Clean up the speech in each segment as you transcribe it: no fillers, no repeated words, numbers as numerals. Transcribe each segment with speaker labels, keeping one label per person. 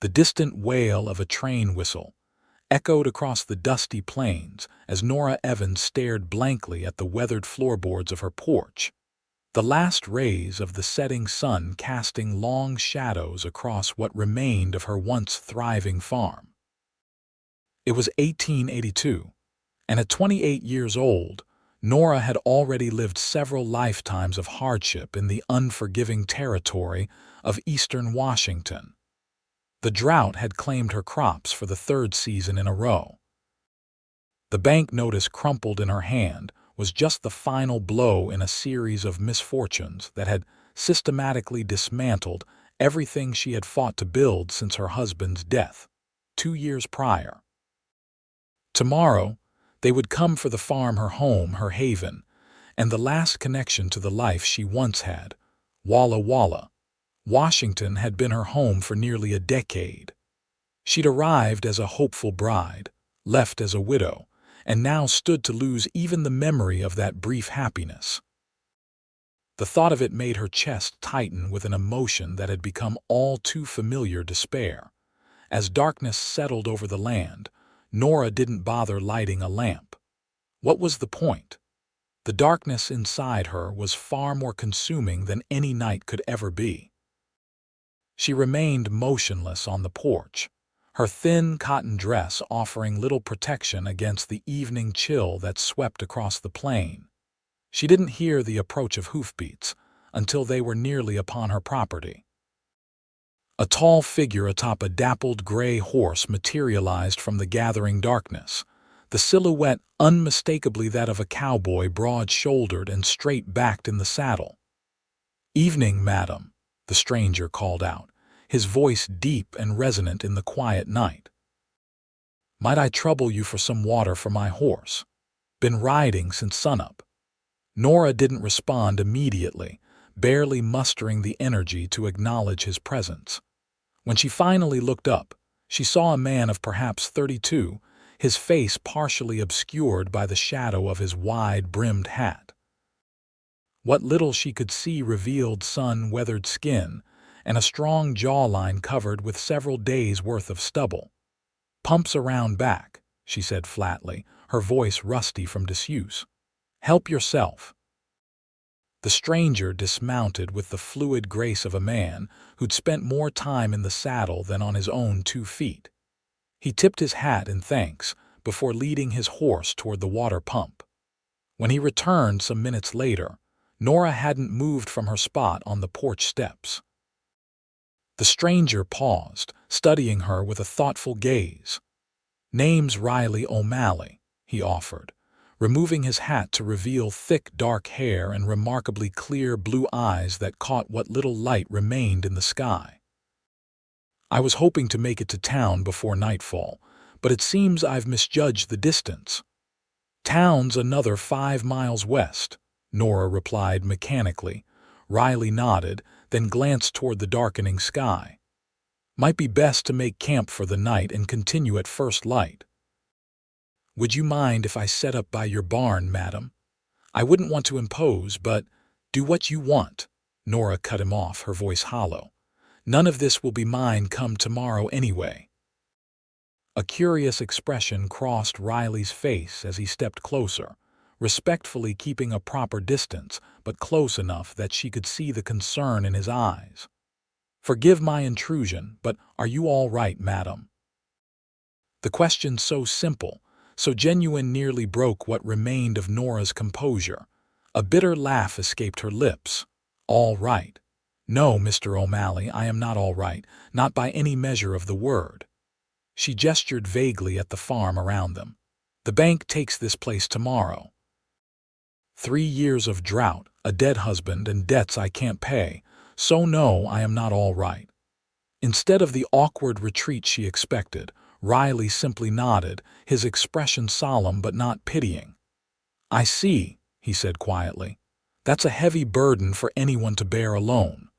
Speaker 1: The distant wail of a train whistle echoed across the dusty plains as Nora Evans stared blankly at the weathered floorboards of her porch, the last rays of the setting sun casting long shadows across what remained of her once thriving farm. It was 1882, and at 28 years old, Nora had already lived several lifetimes of hardship in the unforgiving territory of eastern Washington. The drought had claimed her crops for the third season in a row. The bank notice crumpled in her hand was just the final blow in a series of misfortunes that had systematically dismantled everything she had fought to build since her husband's death, 2 years prior. Tomorrow, they would come for the farm, her home, her haven, and the last connection to the life she once had. Walla Walla, Washington had been her home for nearly a decade. She'd arrived as a hopeful bride, left as a widow, and now stood to lose even the memory of that brief happiness. The thought of it made her chest tighten with an emotion that had become all too familiar: despair. As darkness settled over the land, Nora didn't bother lighting a lamp. What was the point? The darkness inside her was far more consuming than any night could ever be. She remained motionless on the porch, her thin cotton dress offering little protection against the evening chill that swept across the plain. She didn't hear the approach of hoofbeats until they were nearly upon her property. A tall figure atop a dappled gray horse materialized from the gathering darkness, the silhouette unmistakably that of a cowboy, broad-shouldered and straight-backed in the saddle. "Evening, madam," the stranger called out, his voice deep and resonant in the quiet night. "Might I trouble you for some water for my horse? Been riding since sunup." Nora didn't respond immediately, barely mustering the energy to acknowledge his presence. When she finally looked up, she saw a man of perhaps 32, his face partially obscured by the shadow of his wide-brimmed hat. What little she could see revealed sun-weathered skin and a strong jawline covered with several days' worth of stubble. "Pumps around back," she said flatly, her voice rusty from disuse. "Help yourself." The stranger dismounted with the fluid grace of a man who'd spent more time in the saddle than on his own 2 feet. He tipped his hat in thanks before leading his horse toward the water pump. When he returned some minutes later, Nora hadn't moved from her spot on the porch steps. The stranger paused, studying her with a thoughtful gaze. "Name's Riley O'Malley," he offered, removing his hat to reveal thick dark hair and remarkably clear blue eyes that caught what little light remained in the sky. "I was hoping to make it to town before nightfall, but it seems I've misjudged the distance." "Town's another 5 miles west," Nora replied mechanically. Riley nodded, then glanced toward the darkening sky. "Might be best to make camp for the night and continue at first light." "Would you mind if I set up by your barn, madam? I wouldn't want to impose, but do what you want." Nora cut him off, her voice hollow. "None of this will be mine come tomorrow anyway." A curious expression crossed Riley's face as he stepped closer, respectfully keeping a proper distance, but close enough that she could see the concern in his eyes. "Forgive my intrusion, but are you all right, madam?" The question, so simple, so genuine, nearly broke what remained of Nora's composure. A bitter laugh escaped her lips. "All right? No, Mr. O'Malley, I am not all right, not by any measure of the word." She gestured vaguely at the farm around them. "The bank takes this place tomorrow. 3 years of drought, a dead husband, and debts I can't pay, so no, I am not all right." Instead of the awkward retreat she expected, Riley simply nodded, his expression solemn but not pitying. "I see," he said quietly. "That's a heavy burden for anyone to bear alone."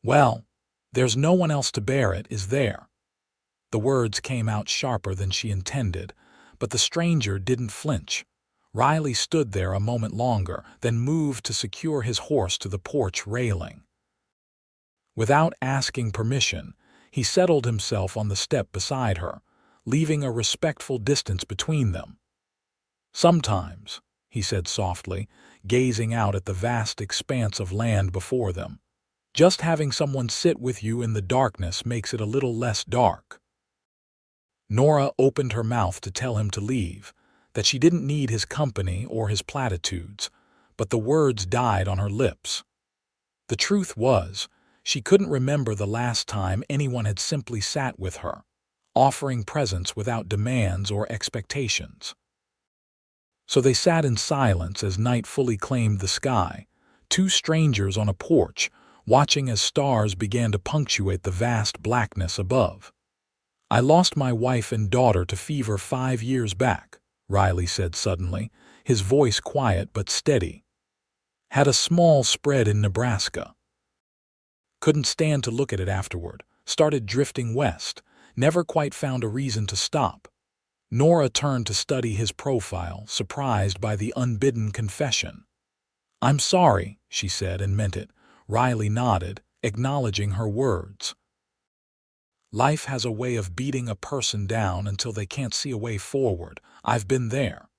Speaker 1: "Well, there's no one else to bear it, is there?" The words came out sharper than she intended, but the stranger didn't flinch. Riley stood there a moment longer, then moved to secure his horse to the porch railing. Without asking permission, He settled himself on the step beside her, leaving a respectful distance between them. "Sometimes," he said softly, gazing out at the vast expanse of land before them, "just having someone sit with you in the darkness makes it a little less dark." Nora opened her mouth to tell him to leave, that she didn't need his company or his platitudes, but the words died on her lips. The truth was, she couldn't remember the last time anyone had simply sat with her, offering presence without demands or expectations. So they sat in silence as night fully claimed the sky, two strangers on a porch, watching as stars began to punctuate the vast blackness above. "I lost my wife and daughter to fever 5 years back," Riley said suddenly, his voice quiet but steady. "Had a small spread in Nebraska. Couldn't stand to look at it afterward. Started drifting west. Never quite found a reason to stop." Nora turned to study his profile, surprised by the unbidden confession. "I'm sorry," she said, and meant it. Riley nodded, acknowledging her words. "Life has a way of beating a person down until they can't see a way forward. I've been there."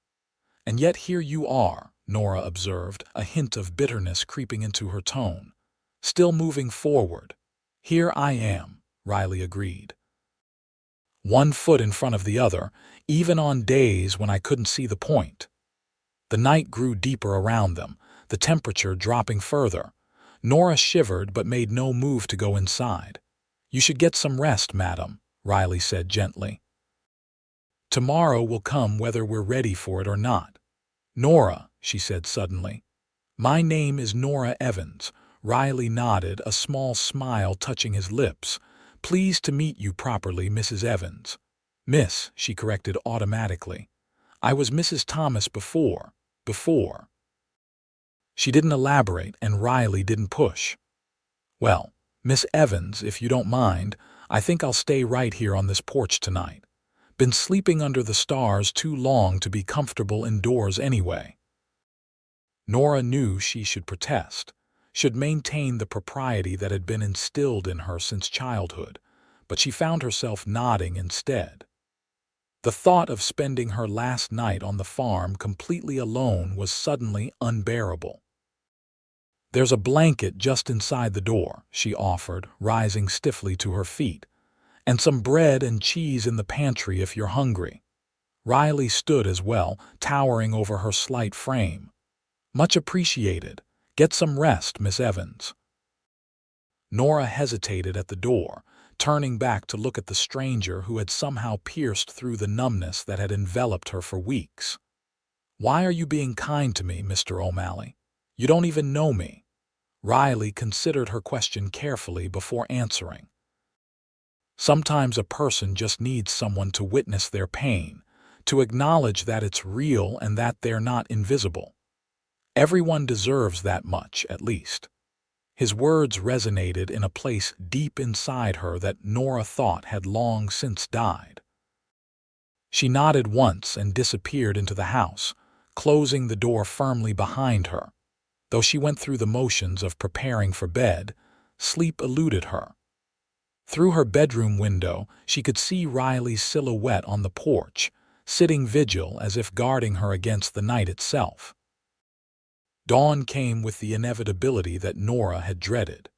Speaker 1: "And yet here you are," Nora observed, a hint of bitterness creeping into her tone. "Still moving forward." "Here I am," Riley agreed. "One foot in front of the other, even on days when I couldn't see the point." The night grew deeper around them, the temperature dropping further. Nora shivered but made no move to go inside. "You should get some rest, madam," Riley said gently. "Tomorrow will come whether we're ready for it or not." "Nora," she said suddenly. "My name is Nora Evans." Riley nodded, a small smile touching his lips. "Pleased to meet you properly, Mrs. Evans." "Miss," she corrected automatically. "I was Mrs. Thomas before." She didn't elaborate, and Riley didn't push. "Well, Miss Evans, if you don't mind, I think I'll stay right here on this porch tonight. Been sleeping under the stars too long to be comfortable indoors anyway." Nora knew she should protest, should maintain the propriety that had been instilled in her since childhood, but she found herself nodding instead. The thought of spending her last night on the farm completely alone was suddenly unbearable. "There's a blanket just inside the door," she offered, rising stiffly to her feet, "and some bread and cheese in the pantry if you're hungry." Riley stood as well, towering over her slight frame. "Much appreciated. Get some rest, Miss Evans." Nora hesitated at the door, turning back to look at the stranger who had somehow pierced through the numbness that had enveloped her for weeks. "Why are you being kind to me, Mr. O'Malley? You don't even know me." Riley considered her question carefully before answering. "Sometimes a person just needs someone to witness their pain, to acknowledge that it's real and that they're not invisible. Everyone deserves that much, at least." His words resonated in a place deep inside her that Nora thought had long since died. She nodded once and disappeared into the house, closing the door firmly behind her. Though she went through the motions of preparing for bed, sleep eluded her. Through her bedroom window, she could see Riley's silhouette on the porch, sitting vigil as if guarding her against the night itself. Dawn came with the inevitability that Nora had dreaded.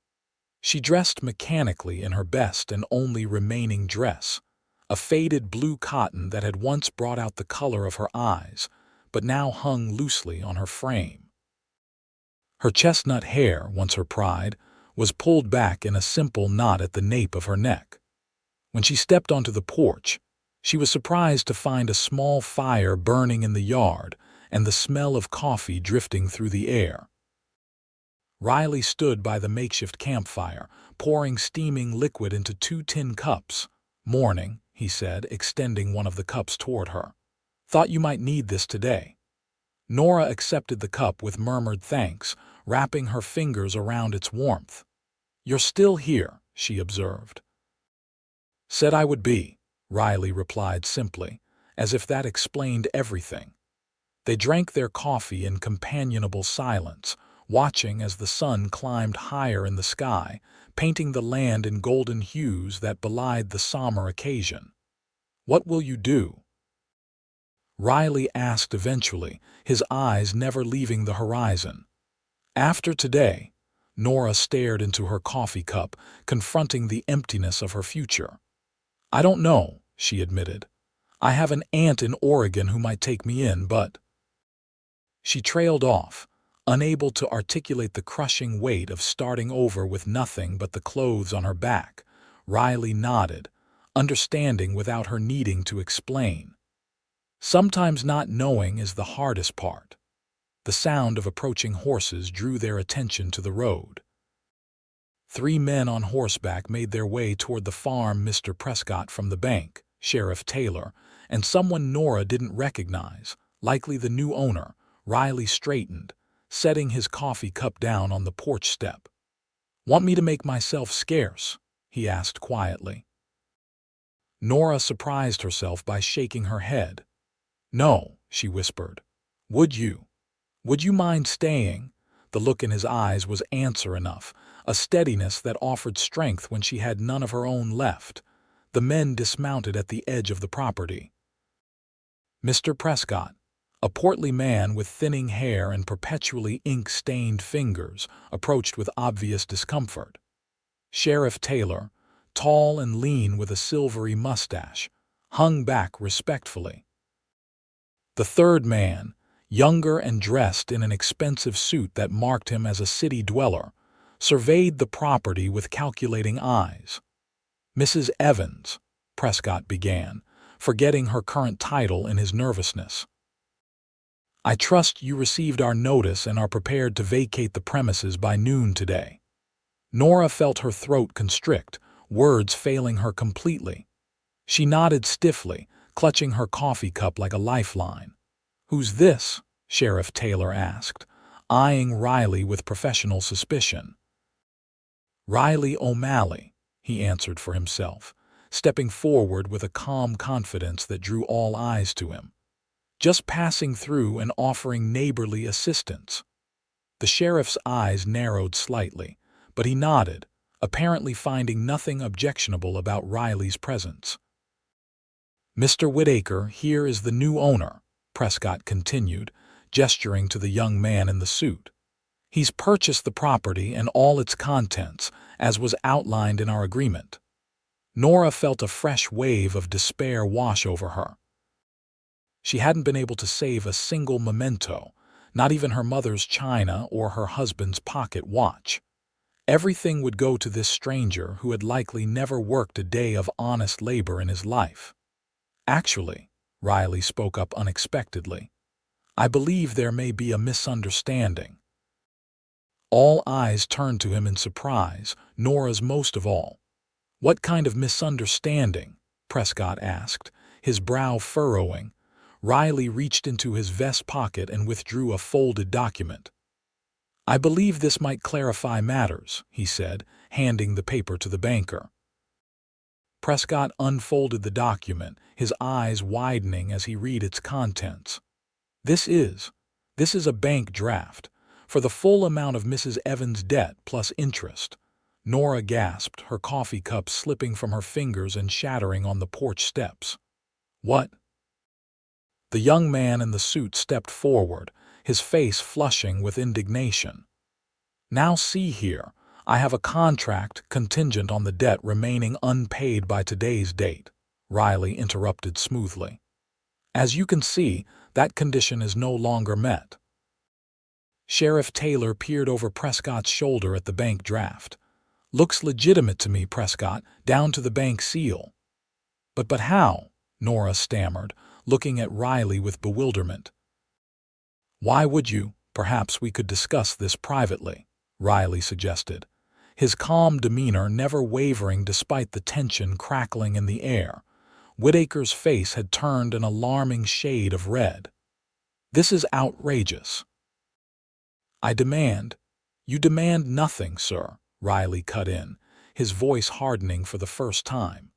Speaker 1: She dressed mechanically in her best and only remaining dress, a faded blue cotton that had once brought out the color of her eyes, but now hung loosely on her frame. Her chestnut hair, once her pride, was pulled back in a simple knot at the nape of her neck. When she stepped onto the porch, she was surprised to find a small fire burning in the yard and the smell of coffee drifting through the air. Riley stood by the makeshift campfire, pouring steaming liquid into 2 tin cups. "Morning," he said, extending one of the cups toward her. "Thought you might need this today." Nora accepted the cup with murmured thanks, wrapping her fingers around its warmth. "You're still here," she observed. "Said I would be," Riley replied simply, as if that explained everything. They drank their coffee in companionable silence, watching as the sun climbed higher in the sky, painting the land in golden hues that belied the somber occasion. "What will you do?" Riley asked eventually, his eyes never leaving the horizon. After today, Nora stared into her coffee cup, confronting the emptiness of her future. "I don't know," she admitted. "I have an aunt in Oregon who might take me in, but—" She trailed off, unable to articulate the crushing weight of starting over with nothing but the clothes on her back. Riley nodded, understanding without her needing to explain. Sometimes not knowing is the hardest part. The sound of approaching horses drew their attention to the road. 3 men on horseback made their way toward the farm. Mr. Prescott from the bank, Sheriff Taylor, and someone Nora didn't recognize, likely the new owner. Riley straightened, setting his coffee cup down on the porch step. "Want me to make myself scarce?" he asked quietly. Nora surprised herself by shaking her head. "No," she whispered. "Would you? Would you mind staying?" The look in his eyes was answer enough, a steadiness that offered strength when she had none of her own left. The men dismounted at the edge of the property. Mr. Prescott, a portly man with thinning hair and perpetually ink-stained fingers, approached with obvious discomfort. Sheriff Taylor, tall and lean with a silvery mustache, hung back respectfully. The third man, younger and dressed in an expensive suit that marked him as a city dweller, surveyed the property with calculating eyes. "Mrs. Evans," Prescott began, forgetting her current title in his nervousness. "I trust you received our notice and are prepared to vacate the premises by noon today." Nora felt her throat constrict, words failing her completely. She nodded stiffly, clutching her coffee cup like a lifeline. "Who's this?" Sheriff Taylor asked, eyeing Riley with professional suspicion. "Riley O'Malley," he answered for himself, stepping forward with a calm confidence that drew all eyes to him. "Just passing through and offering neighborly assistance." The sheriff's eyes narrowed slightly, but he nodded, apparently finding nothing objectionable about Riley's presence. "Mr. Whitaker, here is the new owner," Prescott continued, gesturing to the young man in the suit. "He's purchased the property and all its contents, as was outlined in our agreement." Nora felt a fresh wave of despair wash over her. She hadn't been able to save a single memento, not even her mother's china or her husband's pocket watch. Everything would go to this stranger who had likely never worked a day of honest labor in his life. "Actually," Riley spoke up unexpectedly, "I believe there may be a misunderstanding." All eyes turned to him in surprise, Nora's most of all. "What kind of misunderstanding?" Prescott asked, his brow furrowing. Riley reached into his vest pocket and withdrew a folded document. "I believe this might clarify matters," he said, handing the paper to the banker. Prescott unfolded the document, his eyes widening as he read its contents. This is a bank draft, for the full amount of Mrs. Evans' debt plus interest." Nora gasped, her coffee cup slipping from her fingers and shattering on the porch steps. "What?" The young man in the suit stepped forward, his face flushing with indignation. "Now see here, I have a contract contingent on the debt remaining unpaid by today's date," Riley interrupted smoothly. "As you can see, that condition is no longer met." Sheriff Taylor peered over Prescott's shoulder at the bank draft. "Looks legitimate to me, Prescott, down to the bank seal." But how?" Nora stammered, looking at Riley with bewilderment. "Why would you? Perhaps we could discuss this privately," Riley suggested, his calm demeanor never wavering despite the tension crackling in the air. Whitaker's face had turned an alarming shade of red. "This is outrageous." "You demand nothing, sir," Riley cut in, his voice hardening for the first time.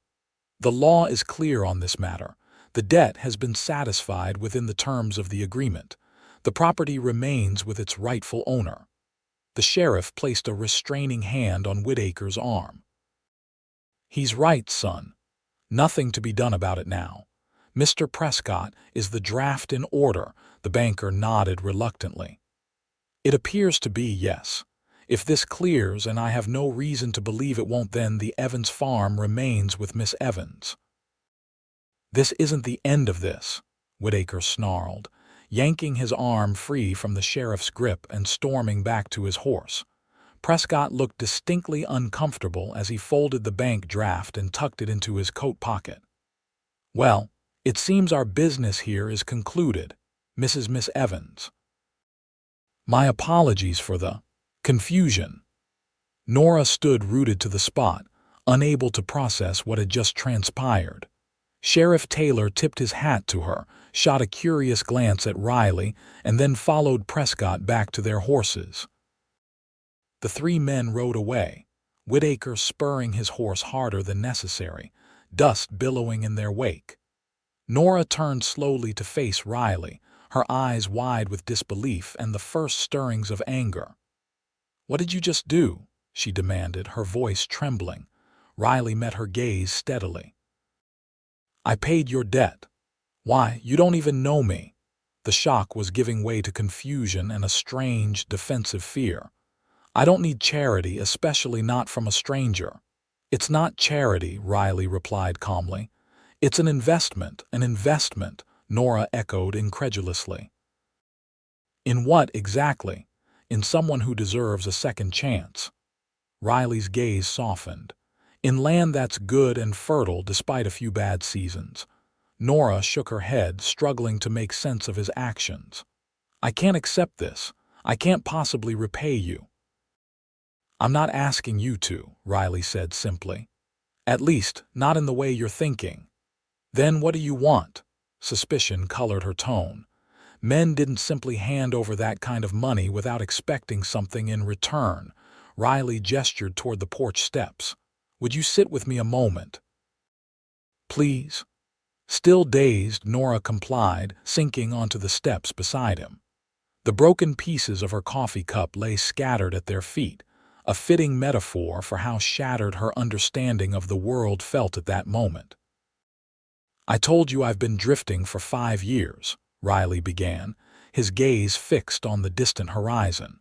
Speaker 1: "The law is clear on this matter. The debt has been satisfied within the terms of the agreement. The property remains with its rightful owner." The sheriff placed a restraining hand on Whitaker's arm. "He's right, son. Nothing to be done about it now. Mr. Prescott, is the draft in order?" The banker nodded reluctantly. "It appears to be, yes. If this clears, and I have no reason to believe it won't, then the Evans farm remains with Miss Evans." "This isn't the end of this," Whitaker snarled, yanking his arm free from the sheriff's grip and storming back to his horse. Prescott looked distinctly uncomfortable as he folded the bank draft and tucked it into his coat pocket. "Well, it seems our business here is concluded, Miss Evans. My apologies for the confusion." Nora stood rooted to the spot, unable to process what had just transpired. Sheriff Taylor tipped his hat to her, shot a curious glance at Riley, and then followed Prescott back to their horses. The three men rode away, Whitaker spurring his horse harder than necessary, Dusk billowing in their wake. Nora turned slowly to face Riley, her eyes wide with disbelief and the first stirrings of anger. "What did you just do?" she demanded, her voice trembling. Riley met her gaze steadily. "I paid your debt. Why, you don't even know me." The shock was giving way to confusion and a strange, defensive fear. "I don't need charity, especially not from a stranger." "It's not charity," Riley replied calmly. "It's an investment, Nora echoed incredulously. "In what exactly?" "In someone who deserves a second chance." Riley's gaze softened. "In land that's good and fertile despite a few bad seasons." Nora shook her head, struggling to make sense of his actions. "I can't accept this. I can't possibly repay you." "I'm not asking you to," Riley said simply. "At least, not in the way you're thinking." "Then what do you want?" Suspicion colored her tone. Men didn't simply hand over that kind of money without expecting something in return. Riley gestured toward the porch steps. "Would you sit with me a moment?" "Please." Still dazed, Nora complied, sinking onto the steps beside him. The broken pieces of her coffee cup lay scattered at their feet, a fitting metaphor for how shattered her understanding of the world felt at that moment. "I told you I've been drifting for 5 years, Riley began, his gaze fixed on the distant horizon.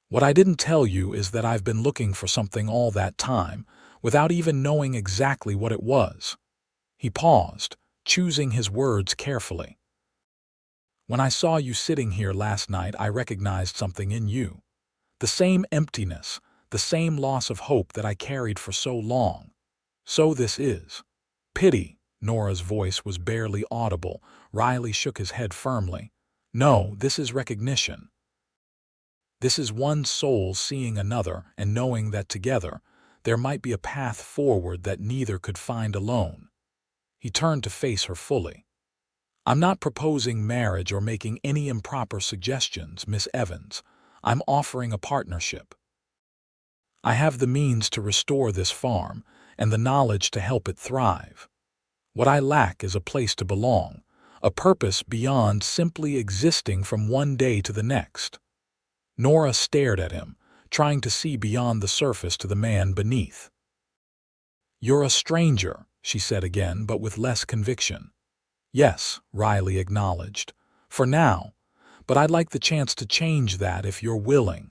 Speaker 1: "What I didn't tell you is that I've been looking for something all that time, without even knowing exactly what it was." He paused, choosing his words carefully. "When I saw you sitting here last night, I recognized something in you. The same emptiness, the same loss of hope that I carried for so long. So this is pity." Nora's voice was barely audible. Riley shook his head firmly. "No, this is recognition. This is one soul seeing another and knowing that together there might be a path forward that neither could find alone." He turned to face her fully. "I'm not proposing marriage or making any improper suggestions, Miss Evans. I'm offering a partnership. I have the means to restore this farm and the knowledge to help it thrive. What I lack is a place to belong, a purpose beyond simply existing from one day to the next." Nora stared at him, trying to see beyond the surface to the man beneath. "You're a stranger," she said again, but with less conviction. "Yes," Riley acknowledged, "for now, but I'd like the chance to change that if you're willing."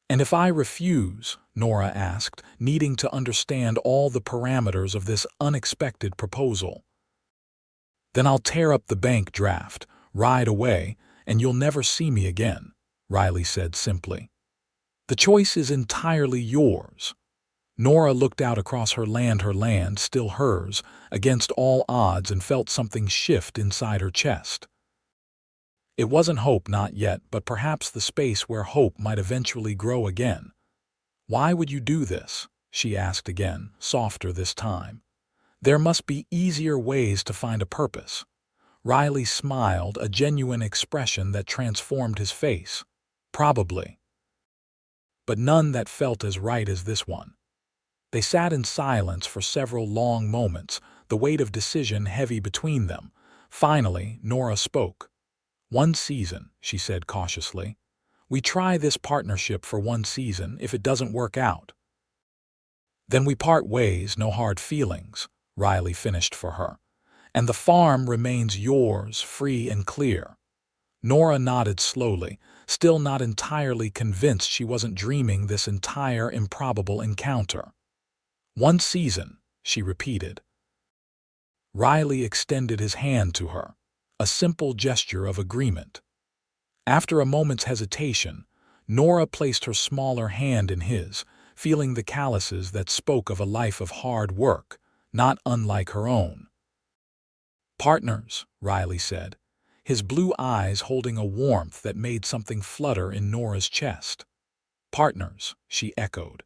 Speaker 1: "And if I refuse?" Nora asked, needing to understand all the parameters of this unexpected proposal. "Then I'll tear up the bank draft, ride away, and you'll never see me again," Riley said simply. "The choice is entirely yours." Nora looked out across her land still hers, against all odds, and felt something shift inside her chest. It wasn't hope, not yet, but perhaps the space where hope might eventually grow again. "Why would you do this?" she asked again, softer this time. "There must be easier ways to find a purpose." Riley smiled, a genuine expression that transformed his face. "Probably. But none that felt as right as this one." They sat in silence for several long moments, the weight of decision heavy between them. Finally, Nora spoke. "One season," she said cautiously. We try this partnership for one season. If it doesn't work out, then we part ways, no hard feelings, Riley finished for her. And the farm remains yours, free and clear. Nora nodded slowly, still not entirely convinced she wasn't dreaming this entire improbable encounter. One season, she repeated. Riley extended his hand to her, a simple gesture of agreement. After a moment's hesitation, Nora placed her smaller hand in his, feeling the calluses that spoke of a life of hard work, not unlike her own. "Partners," Riley said, his blue eyes holding a warmth that made something flutter in Nora's chest. "Partners," she echoed,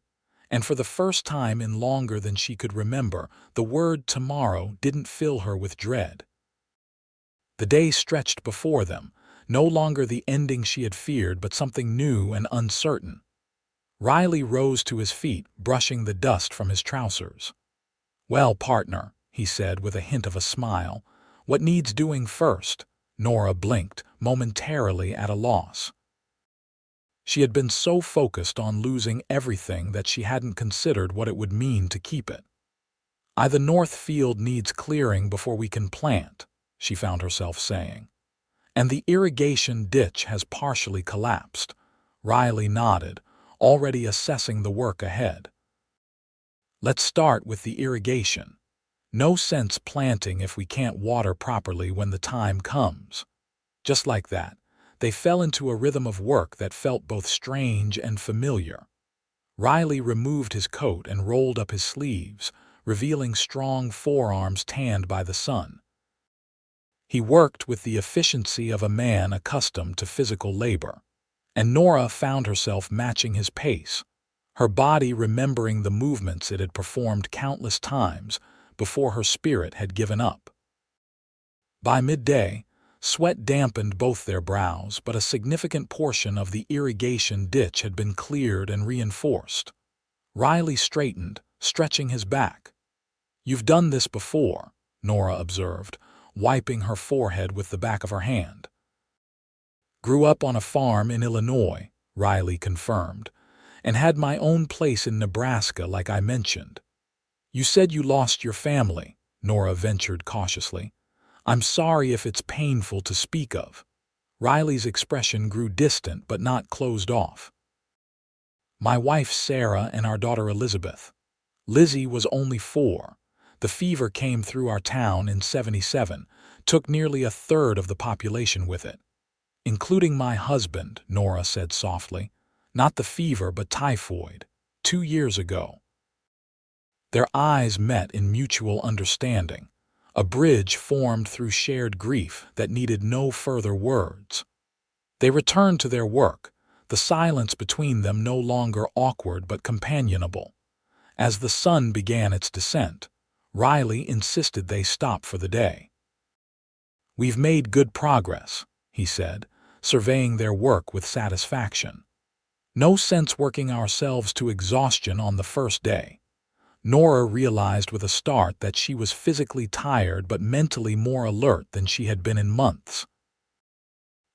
Speaker 1: and for the first time in longer than she could remember, the word tomorrow didn't fill her with dread. The day stretched before them, no longer the ending she had feared, but something new and uncertain. Riley rose to his feet, brushing the dust from his trousers. "Well, partner," he said with a hint of a smile, "what needs doing first?" Nora blinked, momentarily at a loss. She had been so focused on losing everything that she hadn't considered what it would mean to keep it. The north field needs clearing before we can plant," she found herself saying. "And the irrigation ditch has partially collapsed." Riley nodded, already assessing the work ahead. "Let's start with the irrigation. No sense planting if we can't water properly when the time comes." Just like that, they fell into a rhythm of work that felt both strange and familiar. Riley removed his coat and rolled up his sleeves, revealing strong forearms tanned by the sun. He worked with the efficiency of a man accustomed to physical labor, and Nora found herself matching his pace, her body remembering the movements it had performed countless times before her spirit had given up. By midday, sweat dampened both their brows, but a significant portion of the irrigation ditch had been cleared and reinforced. Riley straightened, stretching his back. "You've done this before," Nora observed, wiping her forehead with the back of her hand. "Grew up on a farm in Illinois," Riley confirmed, "and had my own place in Nebraska like I mentioned." "You said you lost your family," Nora ventured cautiously. "I'm sorry if it's painful to speak of." Riley's expression grew distant but not closed off. "My wife Sarah and our daughter Elizabeth. Lizzie was only 4. The fever came through our town in '77, took nearly a third of the population with it. Including my husband," Nora said softly. "Not the fever, but typhoid. 2 years ago." Their eyes met in mutual understanding, a bridge formed through shared grief that needed no further words. They returned to their work, the silence between them no longer awkward but companionable. As the sun began its descent, Riley insisted they stop for the day. "We've made good progress," he said, surveying their work with satisfaction. "No sense working ourselves to exhaustion on the first day." Nora realized with a start that she was physically tired but mentally more alert than she had been in months.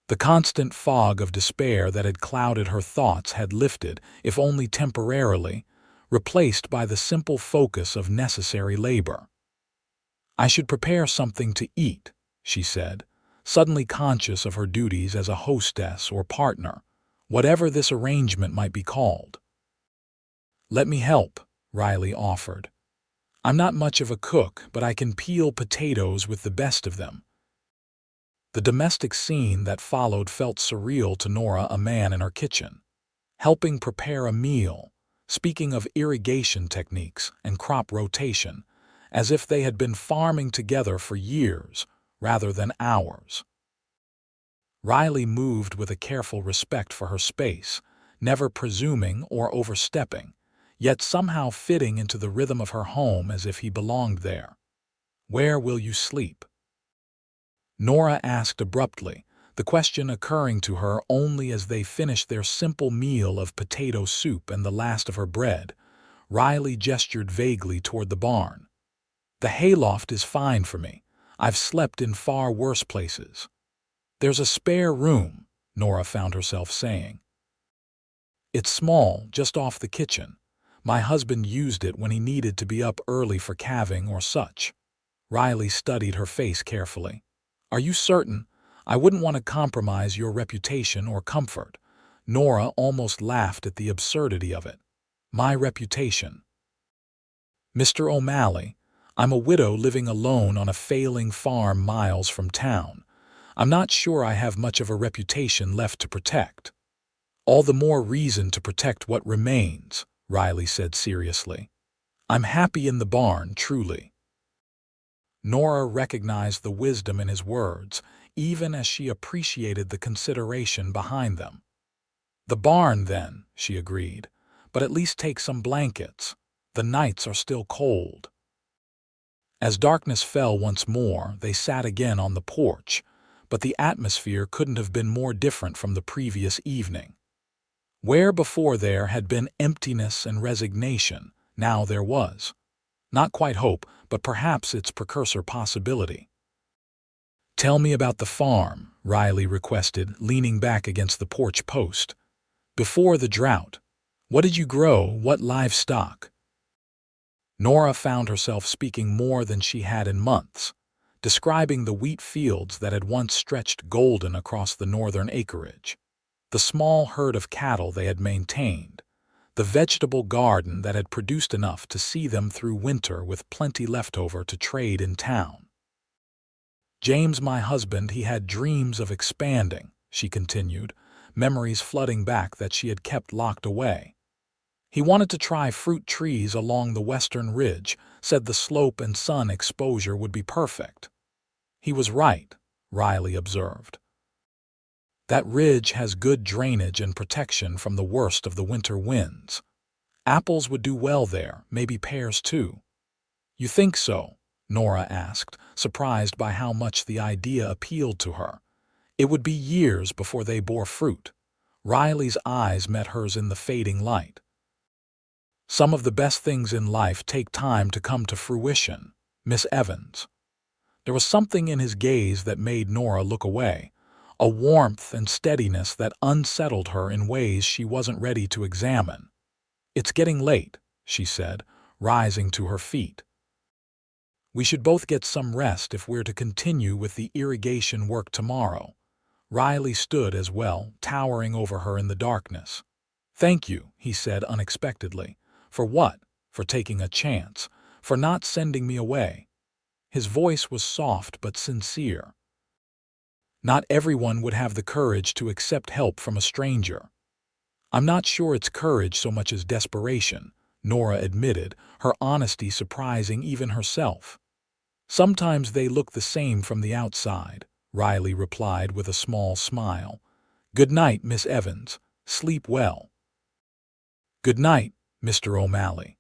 Speaker 1: The constant fog of despair that had clouded her thoughts had lifted, if only temporarily, replaced by the simple focus of necessary labor. "I should prepare something to eat," she said, suddenly conscious of her duties as a hostess or partner, whatever this arrangement might be called. "Let me help," Riley offered. "I'm not much of a cook, but I can peel potatoes with the best of them." The domestic scene that followed felt surreal to Nora, a man in her kitchen, helping prepare a meal, speaking of irrigation techniques and crop rotation, as if they had been farming together for years rather than hours. Riley moved with a careful respect for her space, never presuming or overstepping, yet somehow fitting into the rhythm of her home as if he belonged there. "Where will you sleep?" Nora asked abruptly, the question occurring to her only as they finished their simple meal of potato soup and the last of her bread. Riley gestured vaguely toward the barn. "The hayloft is fine for me. I've slept in far worse places." "There's a spare room," Nora found herself saying. It's small, just off the kitchen. My husband used it when he needed to be up early for calving or such. Riley studied her face carefully. Are you certain? I wouldn't want to compromise your reputation or comfort. Nora almost laughed at the absurdity of it. My reputation. Mr. O'Malley, I'm a widow living alone on a failing farm miles from town. I'm not sure I have much of a reputation left to protect. All the more reason to protect what remains, Riley said seriously. I'm happy in the barn, truly. Nora recognized the wisdom in his words, even as she appreciated the consideration behind them. The barn, then, she agreed, but at least take some blankets. The nights are still cold. As darkness fell once more, they sat again on the porch, but the atmosphere couldn't have been more different from the previous evening. Where before there had been emptiness and resignation, now there was. Not quite hope, but perhaps its precursor possibility. Tell me about the farm, Riley requested, leaning back against the porch post. Before the drought. What did you grow? What livestock? Nora found herself speaking more than she had in months, describing the wheat fields that had once stretched golden across the northern acreage, the small herd of cattle they had maintained, the vegetable garden that had produced enough to see them through winter with plenty left over to trade in town. James, my husband, he had dreams of expanding, she continued, memories flooding back that she had kept locked away. He wanted to try fruit trees along the western ridge, said the slope and sun exposure would be perfect. He was right, Riley observed. That ridge has good drainage and protection from the worst of the winter winds. Apples would do well there, maybe pears too. You think so? Nora asked, surprised by how much the idea appealed to her. It would be years before they bore fruit. Riley's eyes met hers in the fading light. Some of the best things in life take time to come to fruition, Miss Evans. There was something in his gaze that made Nora look away, a warmth and steadiness that unsettled her in ways she wasn't ready to examine. It's getting late, she said, rising to her feet. We should both get some rest if we're to continue with the irrigation work tomorrow. Riley stood as well, towering over her in the darkness. Thank you, he said unexpectedly. For what? For taking a chance, for not sending me away. His voice was soft but sincere. Not everyone would have the courage to accept help from a stranger. I'm not sure it's courage so much as desperation, Nora admitted, her honesty surprising even herself. Sometimes they look the same from the outside, Riley replied with a small smile. Good night, Miss Evans. Sleep well. Good night, Mr. O'Malley.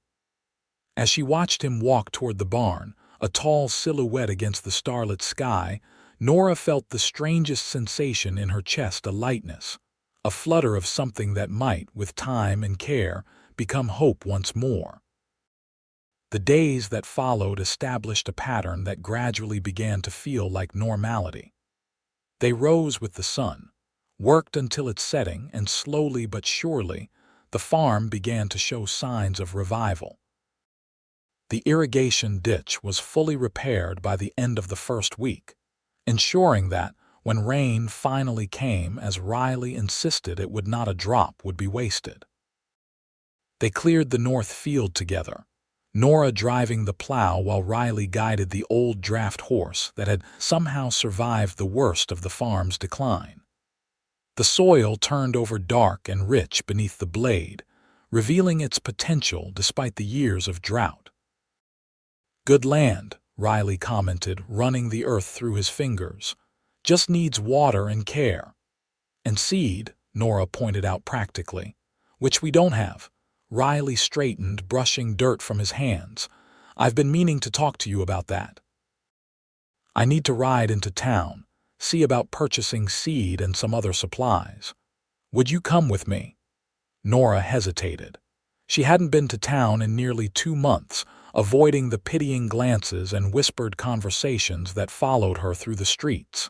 Speaker 1: As she watched him walk toward the barn, a tall silhouette against the starlit sky, Nora felt the strangest sensation in her chest, a lightness, a flutter of something that might, with time and care, become hope once more. The days that followed established a pattern that gradually began to feel like normality. They rose with the sun, worked until its setting, and slowly but surely, the farm began to show signs of revival. The irrigation ditch was fully repaired by the end of the first week, ensuring that, when rain finally came, as Riley insisted it would not, a drop would be wasted. They cleared the north field together, Nora driving the plow while Riley guided the old draft horse that had somehow survived the worst of the farm's decline. The soil turned over dark and rich beneath the blade, revealing its potential despite the years of drought. Good land, Riley commented, running the earth through his fingers. Just needs water and care. And seed, Nora pointed out practically, which we don't have. Riley straightened, brushing dirt from his hands. I've been meaning to talk to you about that. I need to ride into town, see about purchasing seed and some other supplies. Would you come with me? Nora hesitated. She hadn't been to town in nearly 2 months, avoiding the pitying glances and whispered conversations that followed her through the streets.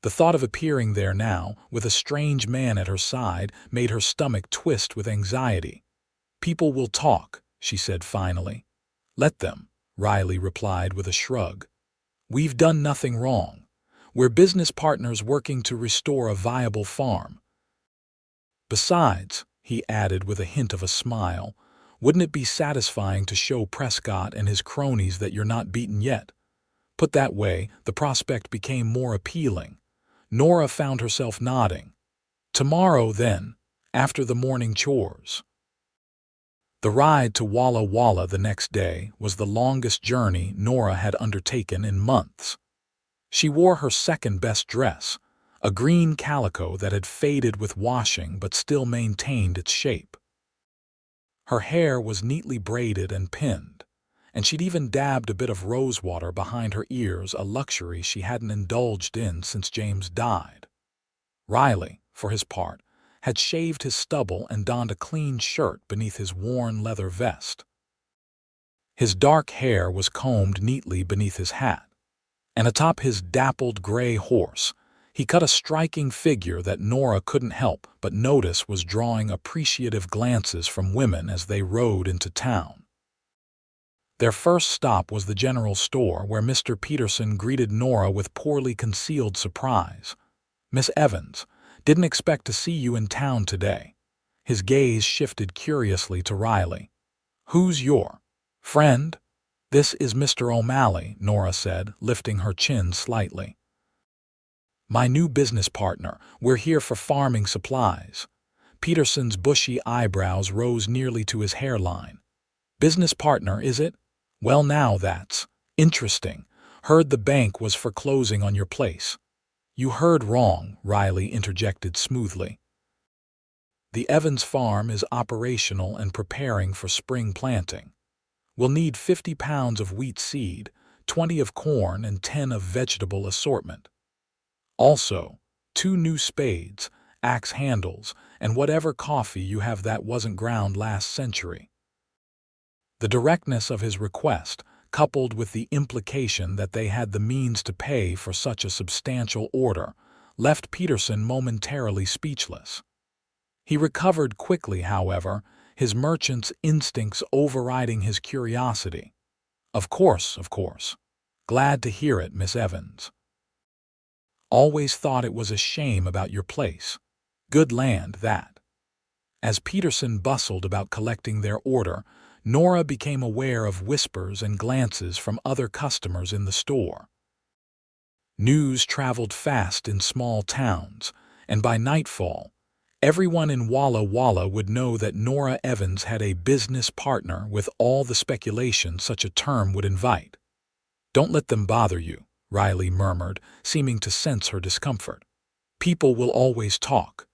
Speaker 1: The thought of appearing there now, with a strange man at her side, made her stomach twist with anxiety. "People will talk," she said finally. "Let them," Riley replied with a shrug. "We've done nothing wrong. We're business partners working to restore a viable farm. Besides," he added with a hint of a smile, "wouldn't it be satisfying to show Prescott and his cronies that you're not beaten yet?" Put that way, the prospect became more appealing. Nora found herself nodding. "Tomorrow, then, after the morning chores." The ride to Walla Walla the next day was the longest journey Nora had undertaken in months. She wore her second-best dress, a green calico that had faded with washing but still maintained its shape. Her hair was neatly braided and pinned, and she'd even dabbed a bit of rosewater behind her ears, a luxury she hadn't indulged in since James died. Riley, for his part, had shaved his stubble and donned a clean shirt beneath his worn leather vest. His dark hair was combed neatly beneath his hat, and atop his dappled gray horse, he cut a striking figure that Nora couldn't help but notice was drawing appreciative glances from women as they rode into town. Their first stop was the general store, where Mr. Peterson greeted Nora with poorly concealed surprise. "Miss Evans, didn't expect to see you in town today." His gaze shifted curiously to Riley. "Who's your friend?" "This is Mr. O'Malley," Nora said, lifting her chin slightly. "My new business partner. We're here for farming supplies." Peterson's bushy eyebrows rose nearly to his hairline. "Business partner, is it? Well, now that's interesting. Heard the bank was foreclosing on your place." "You heard wrong," Riley interjected smoothly. "The Evans farm is operational and preparing for spring planting. We'll need 50 pounds of wheat seed, 20 of corn, and 10 of vegetable assortment. Also, 2 new spades, axe handles, and whatever coffee you have that wasn't ground last century." The directness of his request, coupled with the implication that they had the means to pay for such a substantial order, left Peterson momentarily speechless. He recovered quickly, however, his merchant's instincts overriding his curiosity. Of course. Glad to hear it, Miss Evans. Always thought it was a shame about your place. Good land, that." As Peterson bustled about collecting their order, Nora became aware of whispers and glances from other customers in the store. News traveled fast in small towns, and by nightfall, everyone in Walla Walla would know that Nora Evans had a business partner, with all the speculation such a term would invite. "Don't let them bother you," Riley murmured, seeming to sense her discomfort. "People will always talk.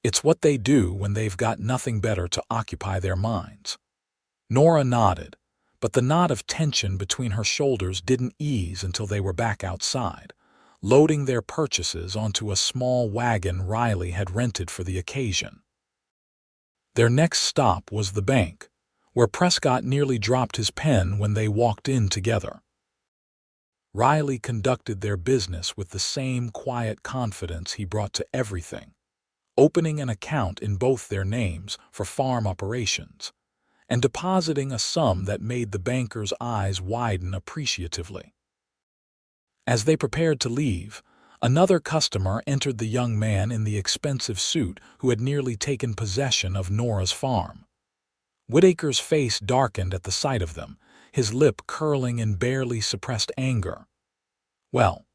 Speaker 1: It's what they do when they've got nothing better to occupy their minds." Nora nodded, but the knot of tension between her shoulders didn't ease until they were back outside, loading their purchases onto a small wagon Riley had rented for the occasion. Their next stop was the bank, where Prescott nearly dropped his pen when they walked in together. Riley conducted their business with the same quiet confidence he brought to everything, opening an account in both their names for farm operations, and depositing a sum that made the banker's eyes widen appreciatively. As they prepared to leave, another customer entered, the young man in the expensive suit who had nearly taken possession of Nora's farm. Whitaker's face darkened at the sight of them, his lip curling in barely suppressed anger. Well,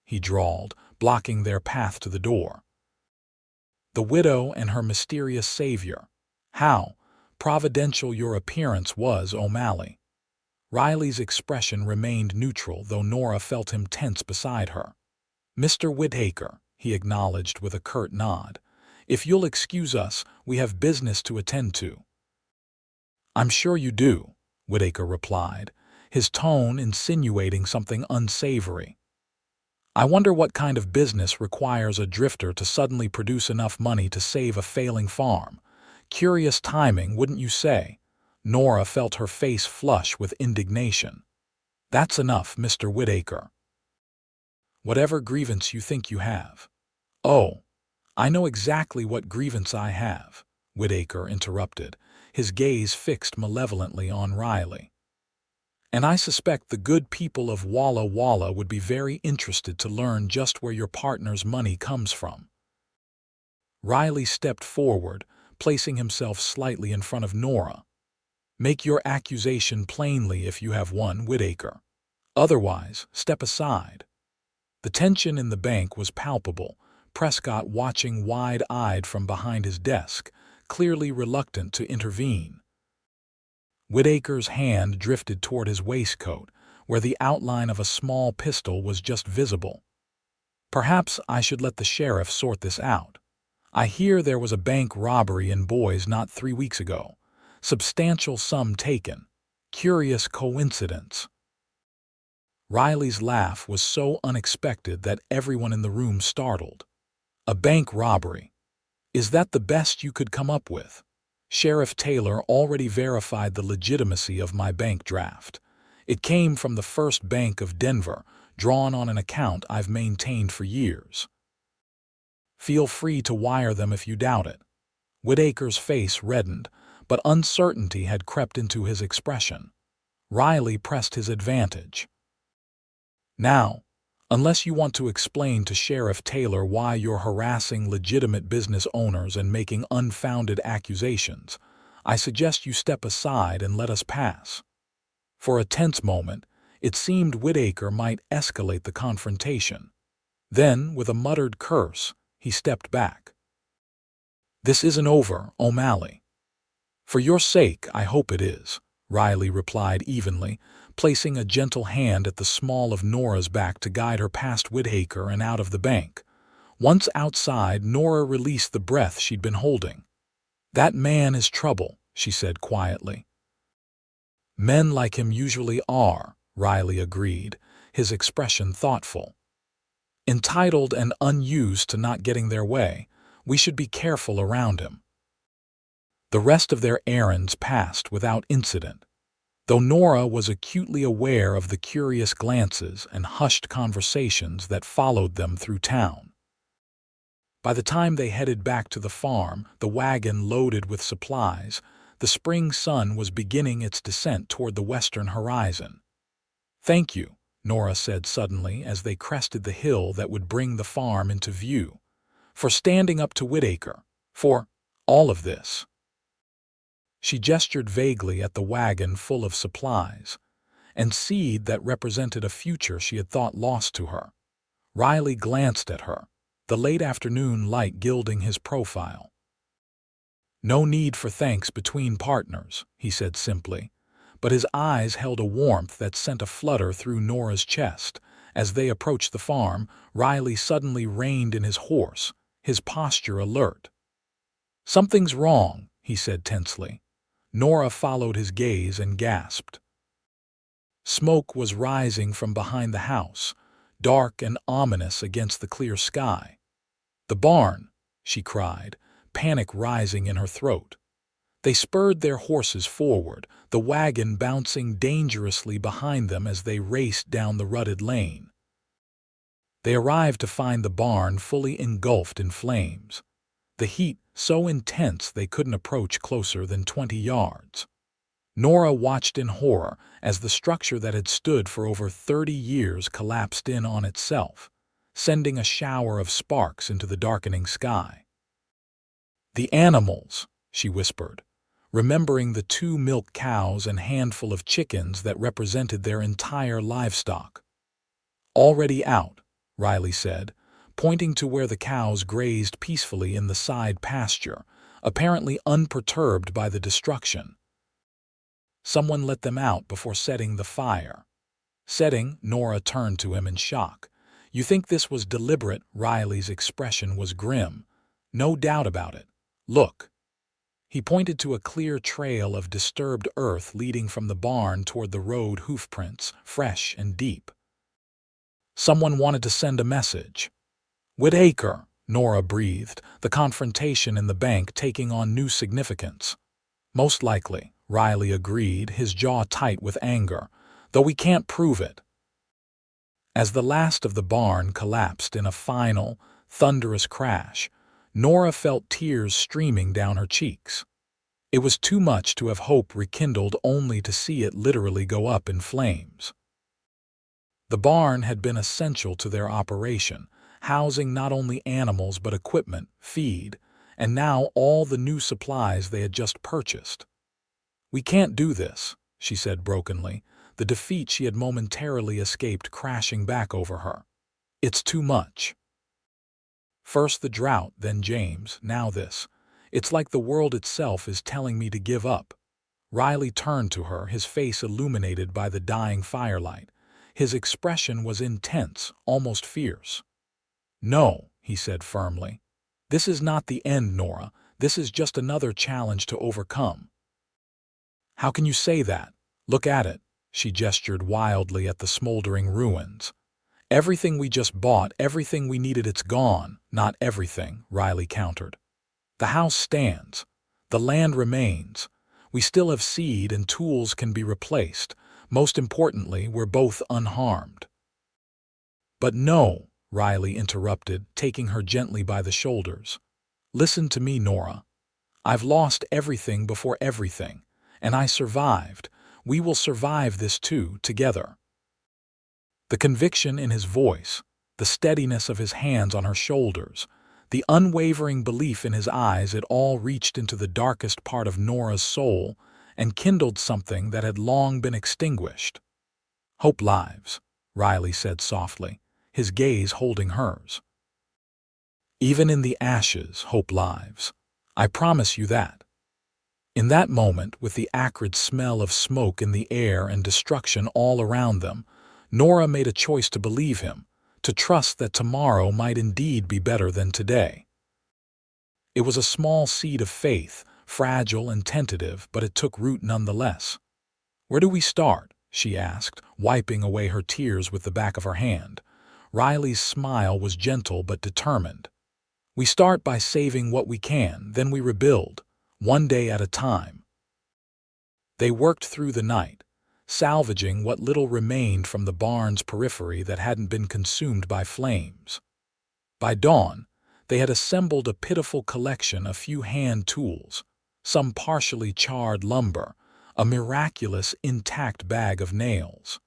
Speaker 1: he drawled, blocking their path to the door. "The widow and her mysterious savior. How providential your appearance was, O'Malley." Riley's expression remained neutral, though Nora felt him tense beside her. "Mr. Whitaker," he acknowledged with a curt nod. "If you'll excuse us, we have business to attend to." "I'm sure you do," Whitaker replied, his tone insinuating something unsavory. "I wonder what kind of business requires a drifter to suddenly produce enough money to save a failing farm. Curious timing, wouldn't you say?" Nora felt her face flush with indignation. "That's enough, Mr. Whitaker." Whatever grievance you think you have. Oh, I know exactly what grievance I have, Whitaker interrupted, his gaze fixed malevolently on Riley. And I suspect the good people of Walla Walla would be very interested to learn just where your partner's money comes from. Riley stepped forward, placing himself slightly in front of Nora. Make your accusation plainly if you have one, Whitaker. Otherwise, step aside. The tension in the bank was palpable, Prescott watching wide-eyed from behind his desk, clearly reluctant to intervene. Whitaker's hand drifted toward his waistcoat, where the outline of a small pistol was just visible. Perhaps I should let the sheriff sort this out. I hear there was a bank robbery in Boys not 3 weeks ago. Substantial sum taken. Curious coincidence. Riley's laugh was so unexpected that everyone in the room startled. A bank robbery. Is that the best you could come up with? Sheriff Taylor already verified the legitimacy of my bank draft. It came from the First Bank of Denver, drawn on an account I've maintained for years. Feel free to wire them if you doubt it. Whitaker's face reddened, but uncertainty had crept into his expression. Riley pressed his advantage. Now, unless you want to explain to Sheriff Taylor why you're harassing legitimate business owners and making unfounded accusations, I suggest you step aside and let us pass. For a tense moment, it seemed Whitaker might escalate the confrontation. Then, with a muttered curse, he stepped back. This isn't over, O'Malley. For your sake, I hope it is, Riley replied evenly, placing a gentle hand at the small of Nora's back to guide her past Whitaker and out of the bank. Once outside, Nora released the breath she'd been holding. That man is trouble, she said quietly. Men like him usually are, Riley agreed, his expression thoughtful. Entitled and unused to not getting their way, we should be careful around him. The rest of their errands passed without incident, though Nora was acutely aware of the curious glances and hushed conversations that followed them through town. By the time they headed back to the farm, the wagon loaded with supplies, the spring sun was beginning its descent toward the western horizon. Thank you, Nora said suddenly as they crested the hill that would bring the farm into view, for standing up to Whitaker, for all of this. She gestured vaguely at the wagon full of supplies, and seed that represented a future she had thought lost to her. Riley glanced at her, the late afternoon light gilding his profile. No need for thanks between partners, he said simply, but his eyes held a warmth that sent a flutter through Nora's chest. As they approached the farm, Riley suddenly reined in his horse, his posture alert. Something's wrong, he said tensely. Nora followed his gaze and gasped. Smoke was rising from behind the house, dark and ominous against the clear sky. The barn, she cried, panic rising in her throat. They spurred their horses forward, the wagon bouncing dangerously behind them as they raced down the rutted lane. They arrived to find the barn fully engulfed in flames, the heat so intense they couldn't approach closer than 20 yards. Nora watched in horror as the structure that had stood for over 30 years collapsed in on itself, sending a shower of sparks into the darkening sky. The animals, she whispered, remembering the 2 milk cows and handful of chickens that represented their entire livestock. Already out, Riley said, pointing to where the cows grazed peacefully in the side pasture, apparently unperturbed by the destruction. Someone let them out before setting the fire. Setting, Nora turned to him in shock. You think this was deliberate? Riley's expression was grim. No doubt about it. Look. He pointed to a clear trail of disturbed earth leading from the barn toward the road, hoofprints, fresh and deep. Someone wanted to send a message. Whitaker, Nora breathed, the confrontation in the bank taking on new significance. Most likely, Riley agreed, his jaw tight with anger, though we can't prove it. As the last of the barn collapsed in a final, thunderous crash, Nora felt tears streaming down her cheeks. It was too much to have hope rekindled only to see it literally go up in flames. The barn had been essential to their operation, housing not only animals but equipment, feed, and now all the new supplies they had just purchased. "We can't do this," she said brokenly, the defeat she had momentarily escaped crashing back over her. "It's too much." First the drought, then James, now this. It's like the world itself is telling me to give up. Riley turned to her, his face illuminated by the dying firelight. His expression was intense, almost fierce. "No," he said firmly. "This is not the end, Nora. This is just another challenge to overcome." "How can you say that? Look at it." She gestured wildly at the smoldering ruins. "Everything we just bought, everything we needed, it's gone." "Not everything," Riley countered. "The house stands. The land remains. We still have seed and tools can be replaced. Most importantly, we're both unharmed." "But no," Riley interrupted, taking her gently by the shoulders. "Listen to me, Nora. I've lost everything before everything, and I survived. We will survive this too, together." The conviction in his voice, the steadiness of his hands on her shoulders, the unwavering belief in his eyes, it all reached into the darkest part of Nora's soul and kindled something that had long been extinguished. "Hope lives," Riley said softly, his gaze holding hers. "Even in the ashes, hope lives. I promise you that." In that moment, with the acrid smell of smoke in the air and destruction all around them, Nora made a choice to believe him, to trust that tomorrow might indeed be better than today. It was a small seed of faith, fragile and tentative, but it took root nonetheless. "Where do we start?" she asked, wiping away her tears with the back of her hand. Riley's smile was gentle but determined. "We start by saving what we can, then we rebuild, one day at a time." They worked through the night, salvaging what little remained from the barn's periphery that hadn't been consumed by flames. By dawn, they had assembled a pitiful collection, a few hand tools, some partially charred lumber, a miraculous intact bag of nails.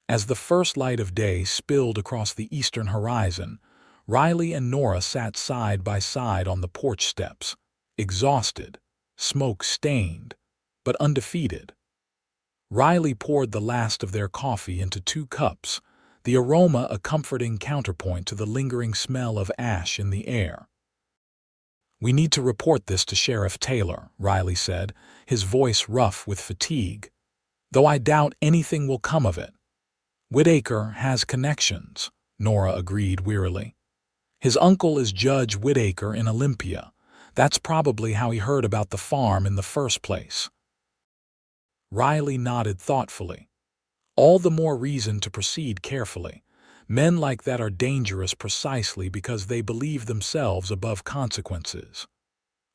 Speaker 1: As the first light of day spilled across the eastern horizon, Riley and Nora sat side by side on the porch steps, exhausted, smoke-stained, but undefeated. Riley poured the last of their coffee into 2 cups, the aroma a comforting counterpoint to the lingering smell of ash in the air. "We need to report this to Sheriff Taylor," Riley said, his voice rough with fatigue, "though I doubt anything will come of it." "Whitaker has connections," Nora agreed wearily. "His uncle is Judge Whitaker in Olympia. That's probably how he heard about the farm in the first place." Riley nodded thoughtfully. "All the more reason to proceed carefully. Men like that are dangerous precisely because they believe themselves above consequences."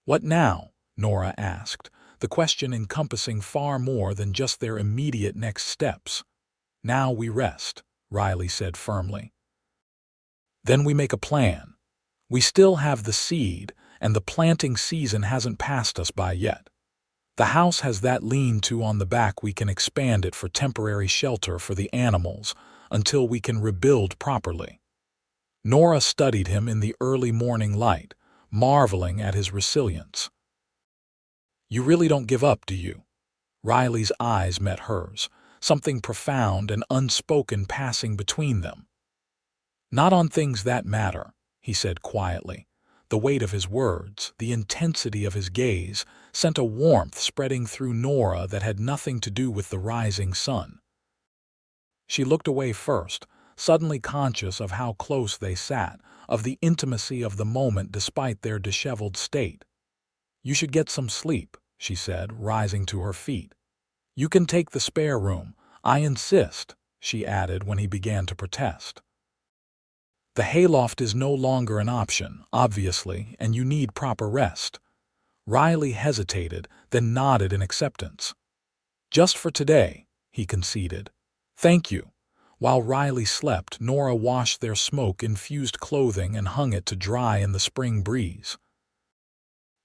Speaker 1: "What now?" Nora asked, the question encompassing far more than just their immediate next steps. "Now we rest," Riley said firmly. "Then we make a plan. We still have the seed, and the planting season hasn't passed us by yet. The house has that lean-to on the back. We can expand it for temporary shelter for the animals until we can rebuild properly." Nora studied him in the early morning light, marveling at his resilience. "You really don't give up, do you?" Riley's eyes met hers, something profound and unspoken passing between them. "Not on things that matter," he said quietly. The weight of his words, the intensity of his gaze, sent a warmth spreading through Nora that had nothing to do with the rising sun. She looked away first, suddenly conscious of how close they sat, of the intimacy of the moment despite their disheveled state. "You should get some sleep," she said, rising to her feet. "You can take the spare room. I insist," she added when he began to protest. "The hayloft is no longer an option, obviously, and you need proper rest." Riley hesitated, then nodded in acceptance. "Just for today," he conceded. "Thank you. While Riley slept, Nora washed their smoke-infused clothing and hung it to dry in the spring breeze.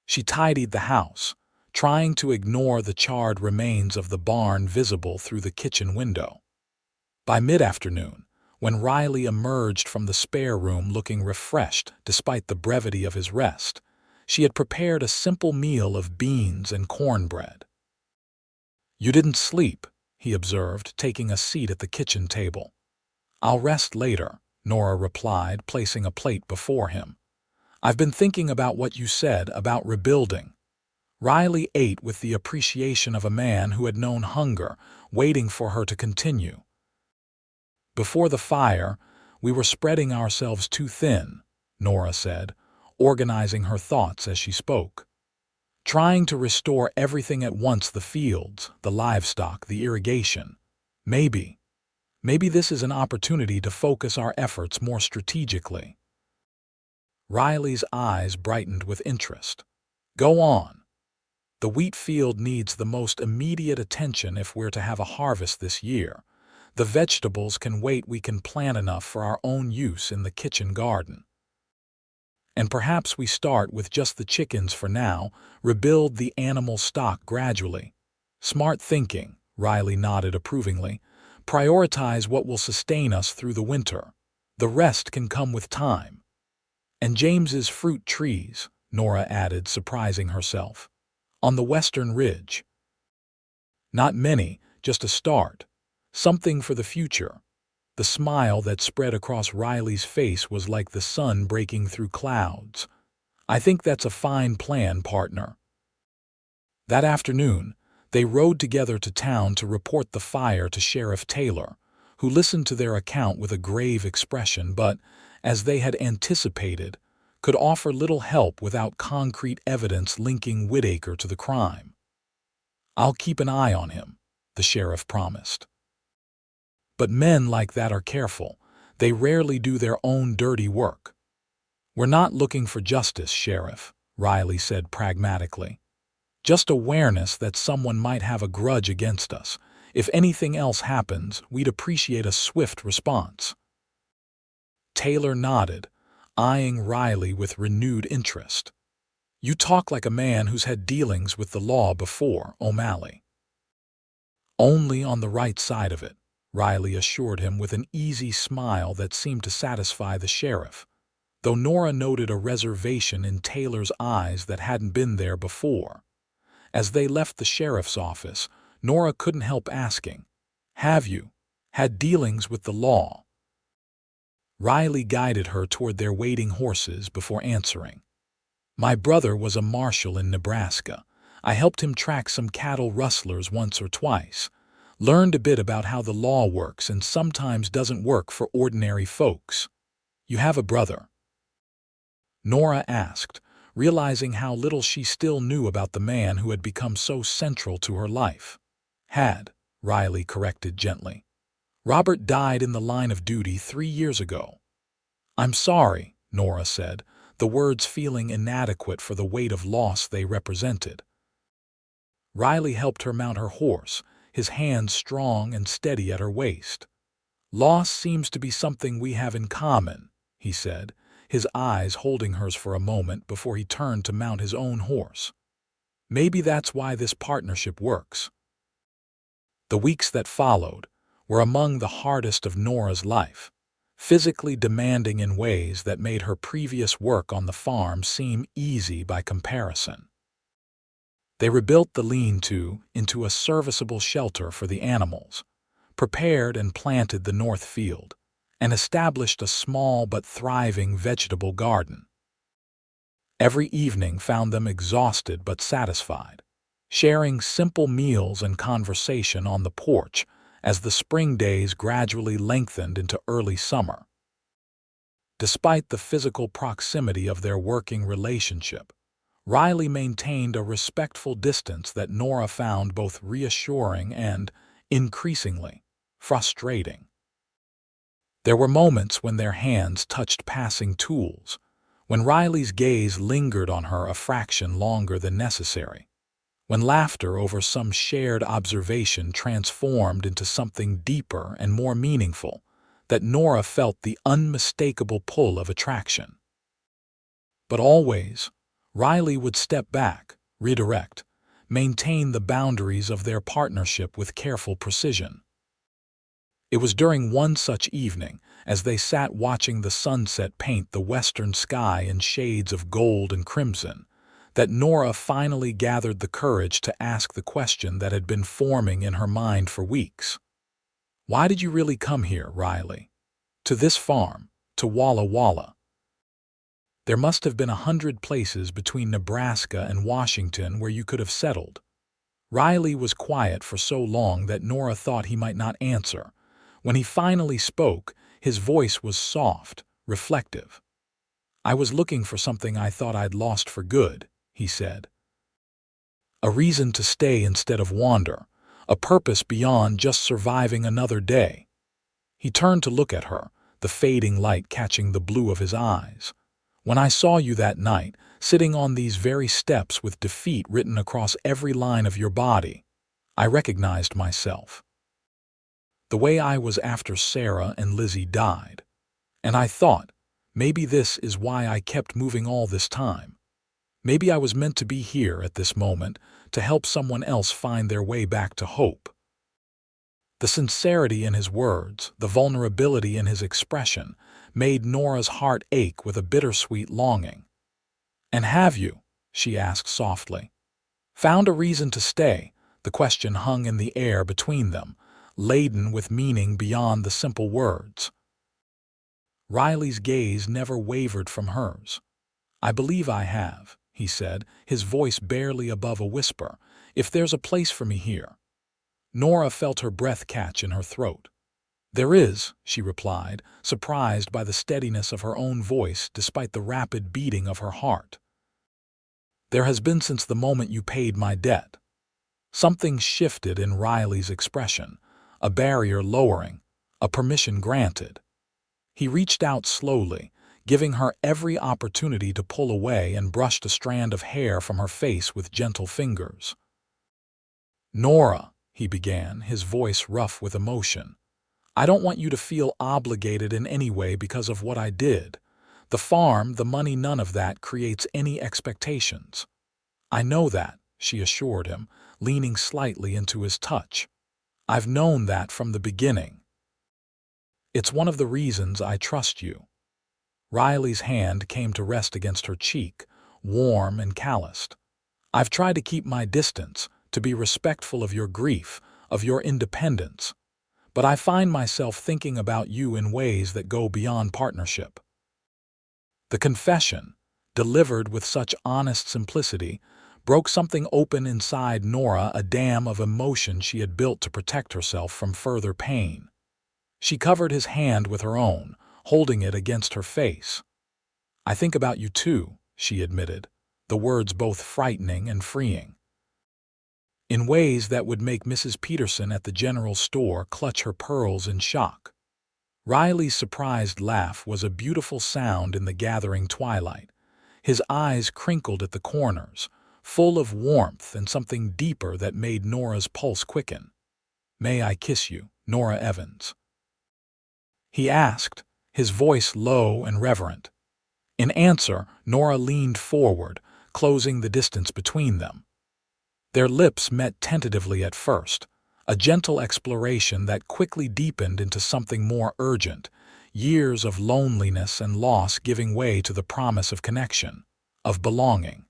Speaker 1: She tidied the house, trying to ignore the charred remains of the barn visible through the kitchen window. By mid-afternoon, when Riley emerged from the spare room looking refreshed despite the brevity of his rest, she had prepared a simple meal of beans and cornbread. "You didn't sleep," he observed, taking a seat at the kitchen table. "I'll rest later," Nora replied, placing a plate before him. "I've been thinking about what you said about rebuilding." Riley ate with the appreciation of a man who had known hunger, waiting for her to continue. "Before the fire, we were spreading ourselves too thin," Nora said, organizing her thoughts as she spoke. "Trying to restore everything at once, the fields, the livestock, the irrigation. Maybe this is an opportunity to focus our efforts more strategically." Riley's eyes brightened with interest. "Go on." "The wheat field needs the most immediate attention if we're to have a harvest this year. The vegetables can wait. We can plant enough for our own use in the kitchen garden. And perhaps we start with just the chickens for now, rebuild the animal stock gradually." "Smart thinking," Riley nodded approvingly. "Prioritize what will sustain us through the winter. The rest can come with time." "And James's fruit trees," Nora added, surprising herself. "On the western ridge." "Not many, just a start. Something for the future." The smile that spread across Riley's face was like the sun breaking through clouds. "I think that's a fine plan, partner." That afternoon, they rode together to town to report the fire to Sheriff Taylor, who listened to their account with a grave expression but, as they had anticipated, could offer little help without concrete evidence linking Whitaker to the crime. "I'll keep an eye on him," the sheriff promised. "But men like that are careful. They rarely do their own dirty work." "We're not looking for justice, Sheriff," Riley said pragmatically. "Just awareness that someone might have a grudge against us. If anything else happens, we'd appreciate a swift response." Taylor nodded, eyeing Riley with renewed interest. "You talk like a man who's had dealings with the law before, O'Malley." "Only on the right side of it," Riley assured him with an easy smile that seemed to satisfy the sheriff, though Nora noted a reservation in Taylor's eyes that hadn't been there before. As they left the sheriff's office, Nora couldn't help asking, "Have you had dealings with the law?" Riley guided her toward their waiting horses before answering. "My brother was a marshal in Nebraska. I helped him track some cattle rustlers once or twice. Learned a bit about how the law works and sometimes doesn't work for ordinary folks." "You have a brother?" Nora asked, realizing how little she still knew about the man who had become so central to her life. "Had," Riley corrected gently. "Robert died in the line of duty 3 years ago." "I'm sorry," Nora said, the words feeling inadequate for the weight of loss they represented. Riley helped her mount her horse, his hands strong and steady at her waist. "Loss seems to be something we have in common," he said, his eyes holding hers for a moment before he turned to mount his own horse. "Maybe that's why this partnership works." The weeks that followed were among the hardest of Nora's life, physically demanding in ways that made her previous work on the farm seem easy by comparison. They rebuilt the lean-to into a serviceable shelter for the animals, prepared and planted the north field, and established a small but thriving vegetable garden. Every evening found them exhausted but satisfied, sharing simple meals and conversation on the porch as the spring days gradually lengthened into early summer. Despite the physical proximity of their working relationship, Riley maintained a respectful distance that Nora found both reassuring and, increasingly, frustrating. There were moments when their hands touched passing tools, when Riley's gaze lingered on her a fraction longer than necessary. when laughter over some shared observation transformed into something deeper and more meaningful, that Nora felt the unmistakable pull of attraction. But always, Riley would step back, redirect, maintain the boundaries of their partnership with careful precision. It was during one such evening, as they sat watching the sunset paint the western sky in shades of gold and crimson, that Nora finally gathered the courage to ask the question that had been forming in her mind for weeks. "Why did you really come here, Riley? To this farm, to Walla Walla? There must have been 100 places between Nebraska and Washington where you could have settled." Riley was quiet for so long that Nora thought he might not answer. When he finally spoke, his voice was soft, reflective. "I was looking for something I thought I'd lost for good," he said. "A reason to stay instead of wander, a purpose beyond just surviving another day." He turned to look at her, the fading light catching the blue of his eyes. "When I saw you that night, sitting on these very steps with defeat written across every line of your body, I recognized myself. The way I was after Sarah and Lizzie died. And I thought, maybe this is why I kept moving all this time. Maybe I was meant to be here at this moment to help someone else find their way back to hope." The sincerity in his words, the vulnerability in his expression, made Nora's heart ache with a bittersweet longing. "And have you," she asked softly, "found a reason to stay?" The question hung in the air between them, laden with meaning beyond the simple words. Riley's gaze never wavered from hers. "I believe I have," he said, his voice barely above a whisper, "if there's a place for me here." Nora felt her breath catch in her throat. "There is," she replied, surprised by the steadiness of her own voice despite the rapid beating of her heart. "There has been since the moment you paid my debt." Something shifted in Riley's expression, a barrier lowering, a permission granted. He reached out slowly, giving her every opportunity to pull away, and brushed a strand of hair from her face with gentle fingers. "Nora," he began, his voice rough with emotion, "I don't want you to feel obligated in any way because of what I did. The farm, the money, none of that creates any expectations." "I know that," she assured him, leaning slightly into his touch. "I've known that from the beginning. It's one of the reasons I trust you." Riley's hand came to rest against her cheek, warm and calloused. "I've tried to keep my distance, to be respectful of your grief, of your independence, but I find myself thinking about you in ways that go beyond partnership." The confession, delivered with such honest simplicity, broke something open inside Nora, a dam of emotion she had built to protect herself from further pain. She covered his hand with her own, holding it against her face. "I think about you too," she admitted, the words both frightening and freeing. "In ways that would make Mrs. Peterson at the general store clutch her pearls in shock." Riley's surprised laugh was a beautiful sound in the gathering twilight. His eyes crinkled at the corners, full of warmth and something deeper that made Nora's pulse quicken. "May I kiss you, Nora Evans?" he asked, his voice low and reverent. In answer, Nora leaned forward, closing the distance between them. Their lips met tentatively at first, a gentle exploration that quickly deepened into something more urgent, years of loneliness and loss giving way to the promise of connection, of belonging.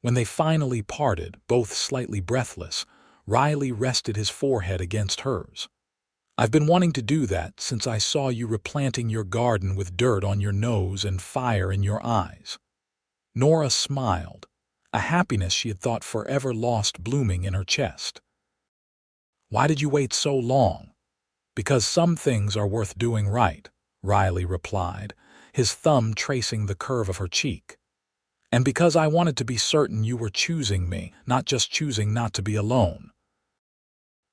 Speaker 1: When they finally parted, both slightly breathless, Riley rested his forehead against hers. "I've been wanting to do that since I saw you replanting your garden with dirt on your nose and fire in your eyes." Nora smiled, a happiness she had thought forever lost blooming in her chest. "Why did you wait so long?" "Because some things are worth doing right," Riley replied, his thumb tracing the curve of her cheek. "And because I wanted to be certain you were choosing me, not just choosing not to be alone."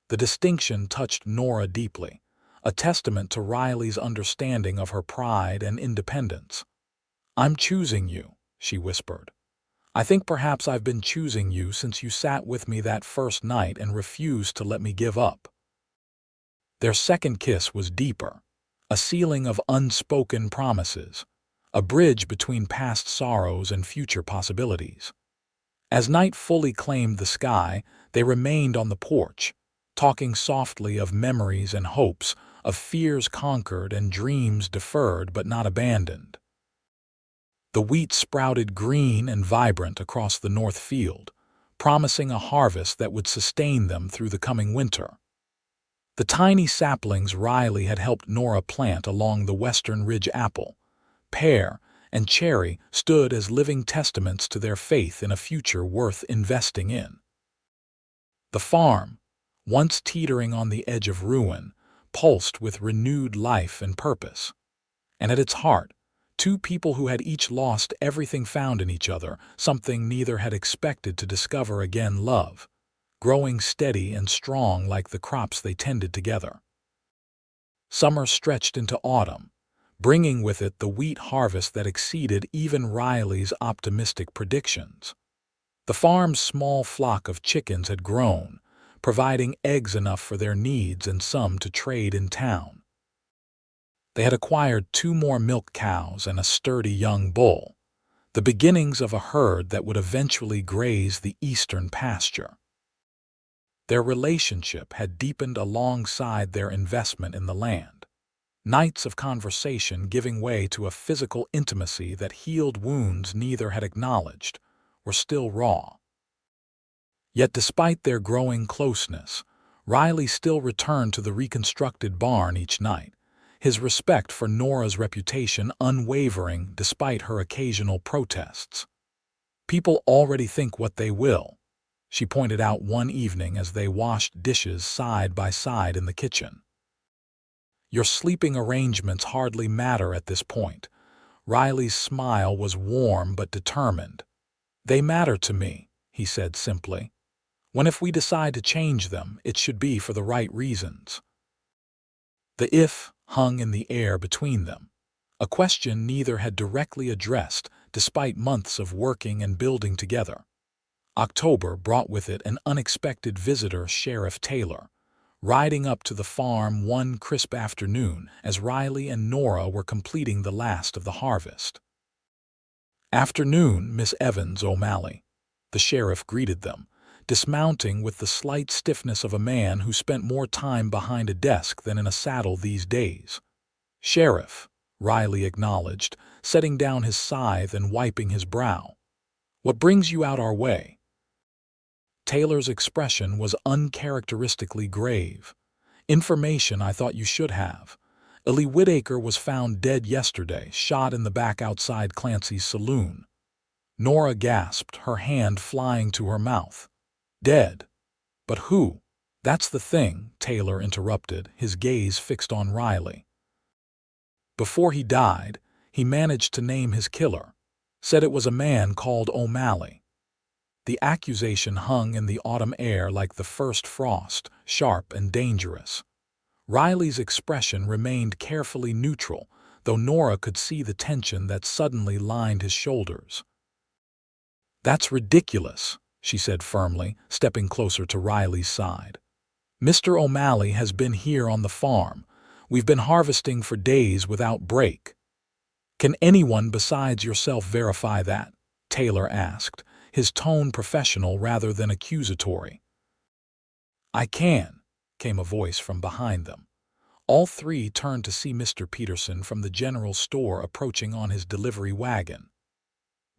Speaker 1: The distinction touched Nora deeply, a testament to Riley's understanding of her pride and independence. "I'm choosing you," she whispered. I think perhaps I've been choosing you since you sat with me that first night and refused to let me give up." Their second kiss was deeper, a ceiling of unspoken promises, a bridge between past sorrows and future possibilities. As night fully claimed the sky, they remained on the porch, talking softly of memories and hopes, of fears conquered and dreams deferred but not abandoned. The wheat sprouted green and vibrant across the north field, promising a harvest that would sustain them through the coming winter. The tiny saplings Riley had helped Nora plant along the western ridge apple, pear, and cherry stood as living testaments to their faith in a future worth investing in. The farm, once teetering on the edge of ruin, pulsed with renewed life and purpose. And at its heart, two people who had each lost everything found in each other, something neither had expected to discover again: love, growing steady and strong like the crops they tended together. Summer stretched into autumn, bringing with it the wheat harvest that exceeded even Riley's optimistic predictions. The farm's small flock of chickens had grown, providing eggs enough for their needs and some to trade in town. They had acquired 2 more milk cows and a sturdy young bull, the beginnings of a herd that would eventually graze the eastern pasture. Their relationship had deepened alongside their investment in the land. Nights of conversation giving way to a physical intimacy that healed wounds neither had acknowledged, were still raw. Yet despite their growing closeness, Riley still returned to the reconstructed barn each night, his respect for Nora's reputation unwavering despite her occasional protests. "People already think what they will," she pointed out one evening as they washed dishes side by side in the kitchen. "Your sleeping arrangements hardly matter at this point." Riley's smile was warm but determined. "They matter to me," he said simply. If we decide to change them, it should be for the right reasons." The if hung in the air between them, a question neither had directly addressed despite months of working and building together. October brought with it an unexpected visitor, Sheriff Taylor, riding up to the farm one crisp afternoon as Riley and Nora were completing the last of the harvest. "Afternoon, Miss Evans O'Malley," the sheriff greeted them, dismounting with the slight stiffness of a man who spent more time behind a desk than in a saddle these days. "Sheriff," Riley acknowledged, setting down his scythe and wiping his brow. "What brings you out our way?" Taylor's expression was uncharacteristically grave. "Information I thought you should have. Ellie Whitaker was found dead yesterday, shot in the back outside Clancy's saloon." Nora gasped, her hand flying to her mouth. "Dead? But who?" "That's the thing," Taylor interrupted, his gaze fixed on Riley. "Before he died, he managed to name his killer. Said it was a man called O'Malley." The accusation hung in the autumn air like the first frost, sharp and dangerous. Riley's expression remained carefully neutral, though Nora could see the tension that suddenly lined his shoulders. "That's ridiculous," she said firmly, stepping closer to Riley's side. "Mr. O'Malley has been here on the farm. We've been harvesting for days without break." "Can anyone besides yourself verify that?" Taylor asked, his tone professional rather than accusatory. "I can," came a voice from behind them. All three turned to see Mr. Peterson from the general store approaching on his delivery wagon.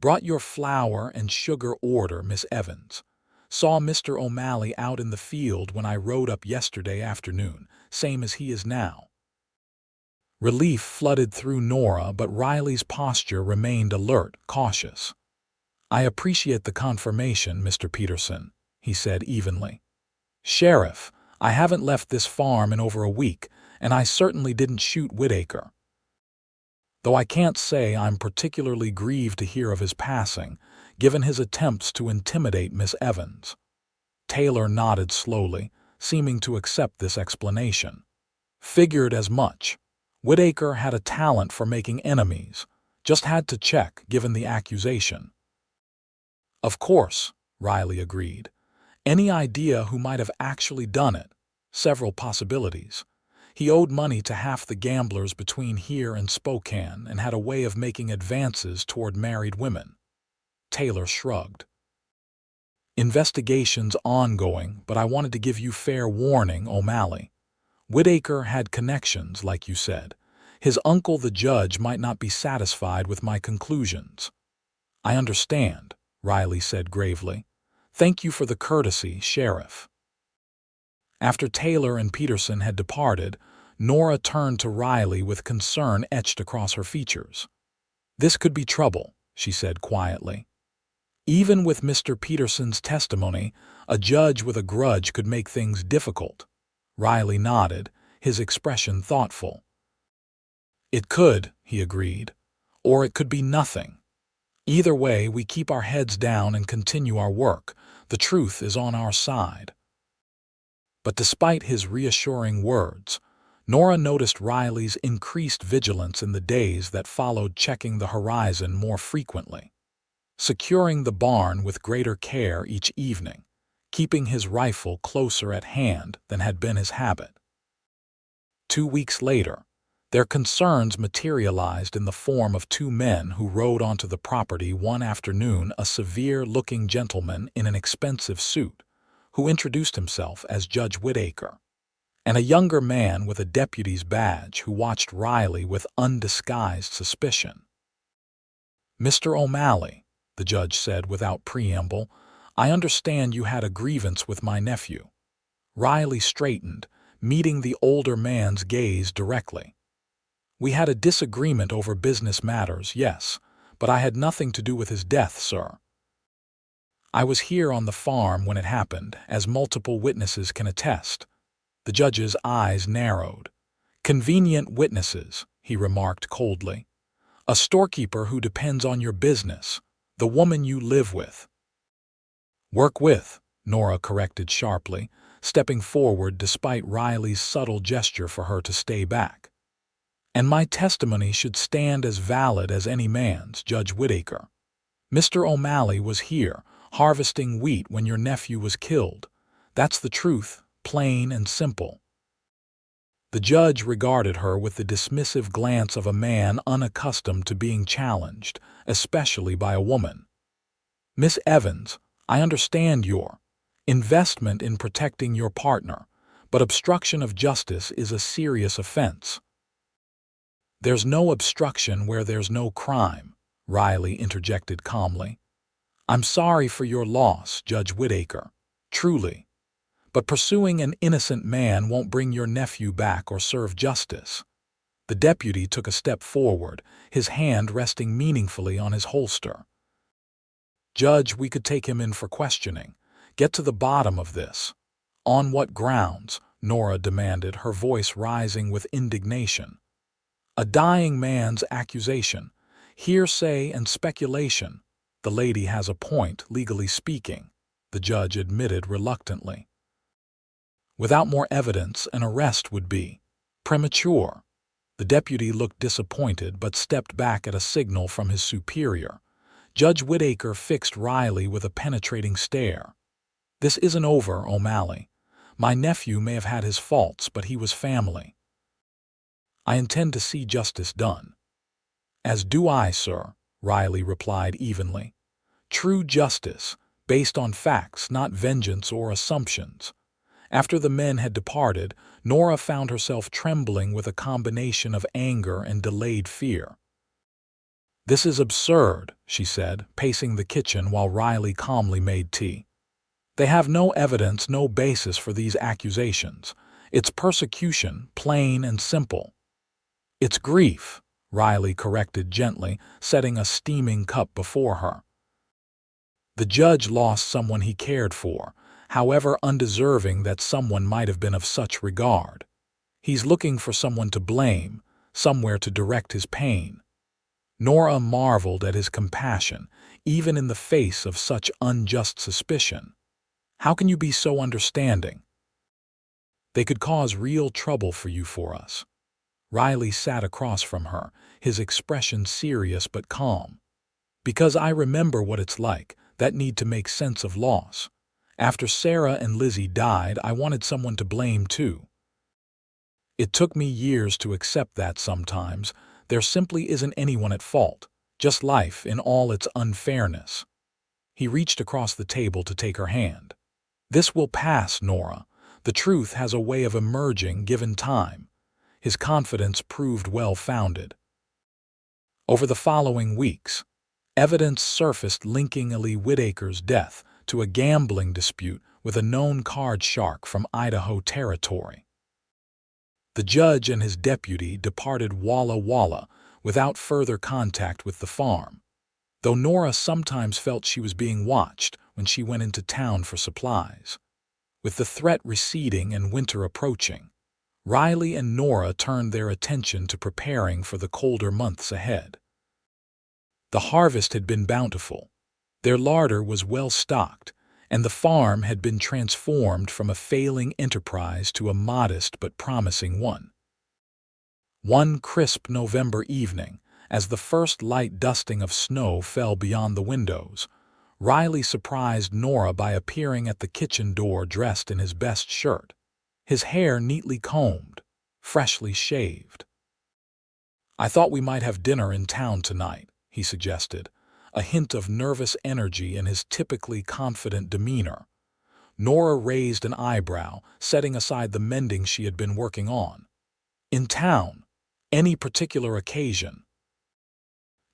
Speaker 1: "Brought your flour and sugar order, Miss Evans. Saw Mr. O'Malley out in the field when I rode up yesterday afternoon, same as he is now." Relief flooded through Nora, but Riley's posture remained alert, cautious. "I appreciate the confirmation, Mr. Peterson," he said evenly. "Sheriff, I haven't left this farm in over a week, and I certainly didn't shoot Whitaker. Though I can't say I'm particularly grieved to hear of his passing, given his attempts to intimidate Miss Evans." Taylor nodded slowly, seeming to accept this explanation. "Figured as much. Whitaker had a talent for making enemies. Just had to check, given the accusation." Of course, Riley agreed. Any idea who might have actually done it? Several possibilities. He owed money to half the gamblers between here and Spokane and had a way of making advances toward married women. Taylor shrugged. Investigation's ongoing, but I wanted to give you fair warning, O'Malley. Whitaker had connections, like you said. His uncle, the judge, might not be satisfied with my conclusions. I understand, Riley said gravely. Thank you for the courtesy, Sheriff. After Taylor and Peterson had departed, Nora turned to Riley with concern etched across her features. This could be trouble, she said quietly. Even with Mr. Peterson's testimony, a judge with a grudge could make things difficult. Riley nodded, his expression thoughtful. It could, he agreed, or it could be nothing. Either way, we keep our heads down and continue our work. The truth is on our side. But despite his reassuring words, Nora noticed Riley's increased vigilance in the days that followed, checking the horizon more frequently, securing the barn with greater care each evening, keeping his rifle closer at hand than had been his habit. 2 weeks later, their concerns materialized in the form of 2 men who rode onto the property one afternoon, a severe-looking gentleman in an expensive suit, who introduced himself as Judge Whitaker, and a younger man with a deputy's badge who watched Riley with undisguised suspicion. Mr. O'Malley, the judge said without preamble, I understand you had a grievance with my nephew. Riley straightened, meeting the older man's gaze directly. We had a disagreement over business matters, yes, but I had nothing to do with his death, sir. I was here on the farm when it happened, as multiple witnesses can attest. The judge's eyes narrowed. Convenient witnesses, he remarked coldly. A storekeeper who depends on your business, the woman you live with. Work with, Nora corrected sharply, stepping forward despite Riley's subtle gesture for her to stay back. And my testimony should stand as valid as any man's, Judge Whitaker. Mr. O'Malley was here, harvesting wheat when your nephew was killed. That's the truth, plain and simple. The judge regarded her with the dismissive glance of a man unaccustomed to being challenged, especially by a woman. Miss Evans, I understand your investment in protecting your partner, but obstruction of justice is a serious offense. There's no obstruction where there's no crime, Riley interjected calmly. I'm sorry for your loss, Judge Whitaker, truly. But pursuing an innocent man won't bring your nephew back or serve justice. The deputy took a step forward, his hand resting meaningfully on his holster. Judge, we could take him in for questioning. Get to the bottom of this. On what grounds? Nora demanded, her voice rising with indignation. A dying man's accusation, hearsay and speculation. The lady has a point, legally speaking, the judge admitted reluctantly. Without more evidence, an arrest would be premature. The deputy looked disappointed but stepped back at a signal from his superior. Judge Whitaker fixed Riley with a penetrating stare. This isn't over, O'Malley. My nephew may have had his faults, but he was family. I intend to see justice done. As do I, sir, Riley replied evenly. True justice, based on facts, not vengeance or assumptions. After the men had departed, Nora found herself trembling with a combination of anger and delayed fear. This is absurd, she said, pacing the kitchen while Riley calmly made tea. They have no evidence, no basis for these accusations. It's persecution, plain and simple. It's grief, Riley corrected gently, setting a steaming cup before her. The judge lost someone he cared for, however undeserving that someone might have been of such regard. He's looking for someone to blame, somewhere to direct his pain. Nora marveled at his compassion, even in the face of such unjust suspicion. How can you be so understanding? They could cause real trouble for you for us. Riley sat across from her, his expression serious but calm. Because I remember what it's like. that need to make sense of loss. After Sarah and Lizzie died, I wanted someone to blame too. It took me years to accept that sometimes there simply isn't anyone at fault, just life in all its unfairness. He reached across the table to take her hand. This will pass, Nora. The truth has a way of emerging given time. His confidence proved well-founded. Over the following weeks, evidence surfaced linking Ellie Whittaker's death to a gambling dispute with a known card shark from Idaho Territory. The judge and his deputy departed Walla Walla without further contact with the farm, though Nora sometimes felt she was being watched when she went into town for supplies. With the threat receding and winter approaching, Riley and Nora turned their attention to preparing for the colder months ahead. The harvest had been bountiful. Their larder was well stocked, and the farm had been transformed from a failing enterprise to a modest but promising one. One crisp November evening, as the first light dusting of snow fell beyond the windows, Riley surprised Nora by appearing at the kitchen door dressed in his best shirt, his hair neatly combed, freshly shaved. "I thought we might have dinner in town tonight," he suggested, a hint of nervous energy in his typically confident demeanor. Nora raised an eyebrow, setting aside the mending she had been working on. "In town? Any particular occasion?"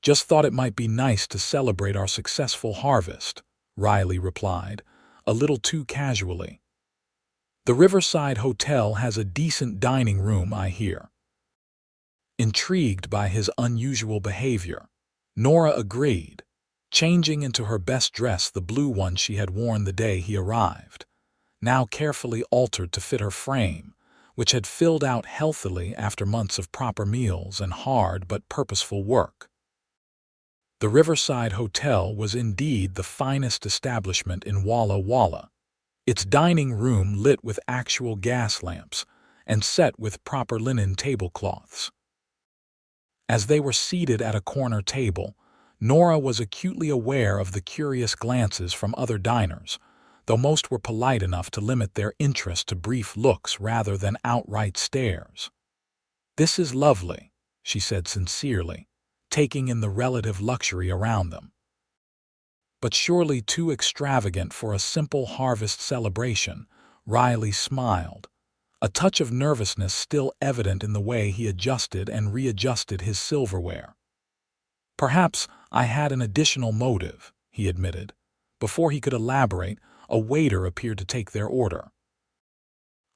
Speaker 1: "Just thought it might be nice to celebrate our successful harvest," Riley replied, a little too casually. "The Riverside Hotel has a decent dining room, I hear." Intrigued by his unusual behavior, Nora agreed, changing into her best dress, the blue one she had worn the day he arrived, now carefully altered to fit her frame, which had filled out healthily after months of proper meals and hard but purposeful work. The Riverside Hotel was indeed the finest establishment in Walla Walla, its dining room lit with actual gas lamps and set with proper linen tablecloths. As they were seated at a corner table, Nora was acutely aware of the curious glances from other diners, though most were polite enough to limit their interest to brief looks rather than outright stares. "This is lovely," she said sincerely, taking in the relative luxury around them. "But surely too extravagant for a simple harvest celebration," Riley smiled, a touch of nervousness still evident in the way he adjusted and readjusted his silverware. "Perhaps I had an additional motive," he admitted. Before he could elaborate, a waiter appeared to take their order.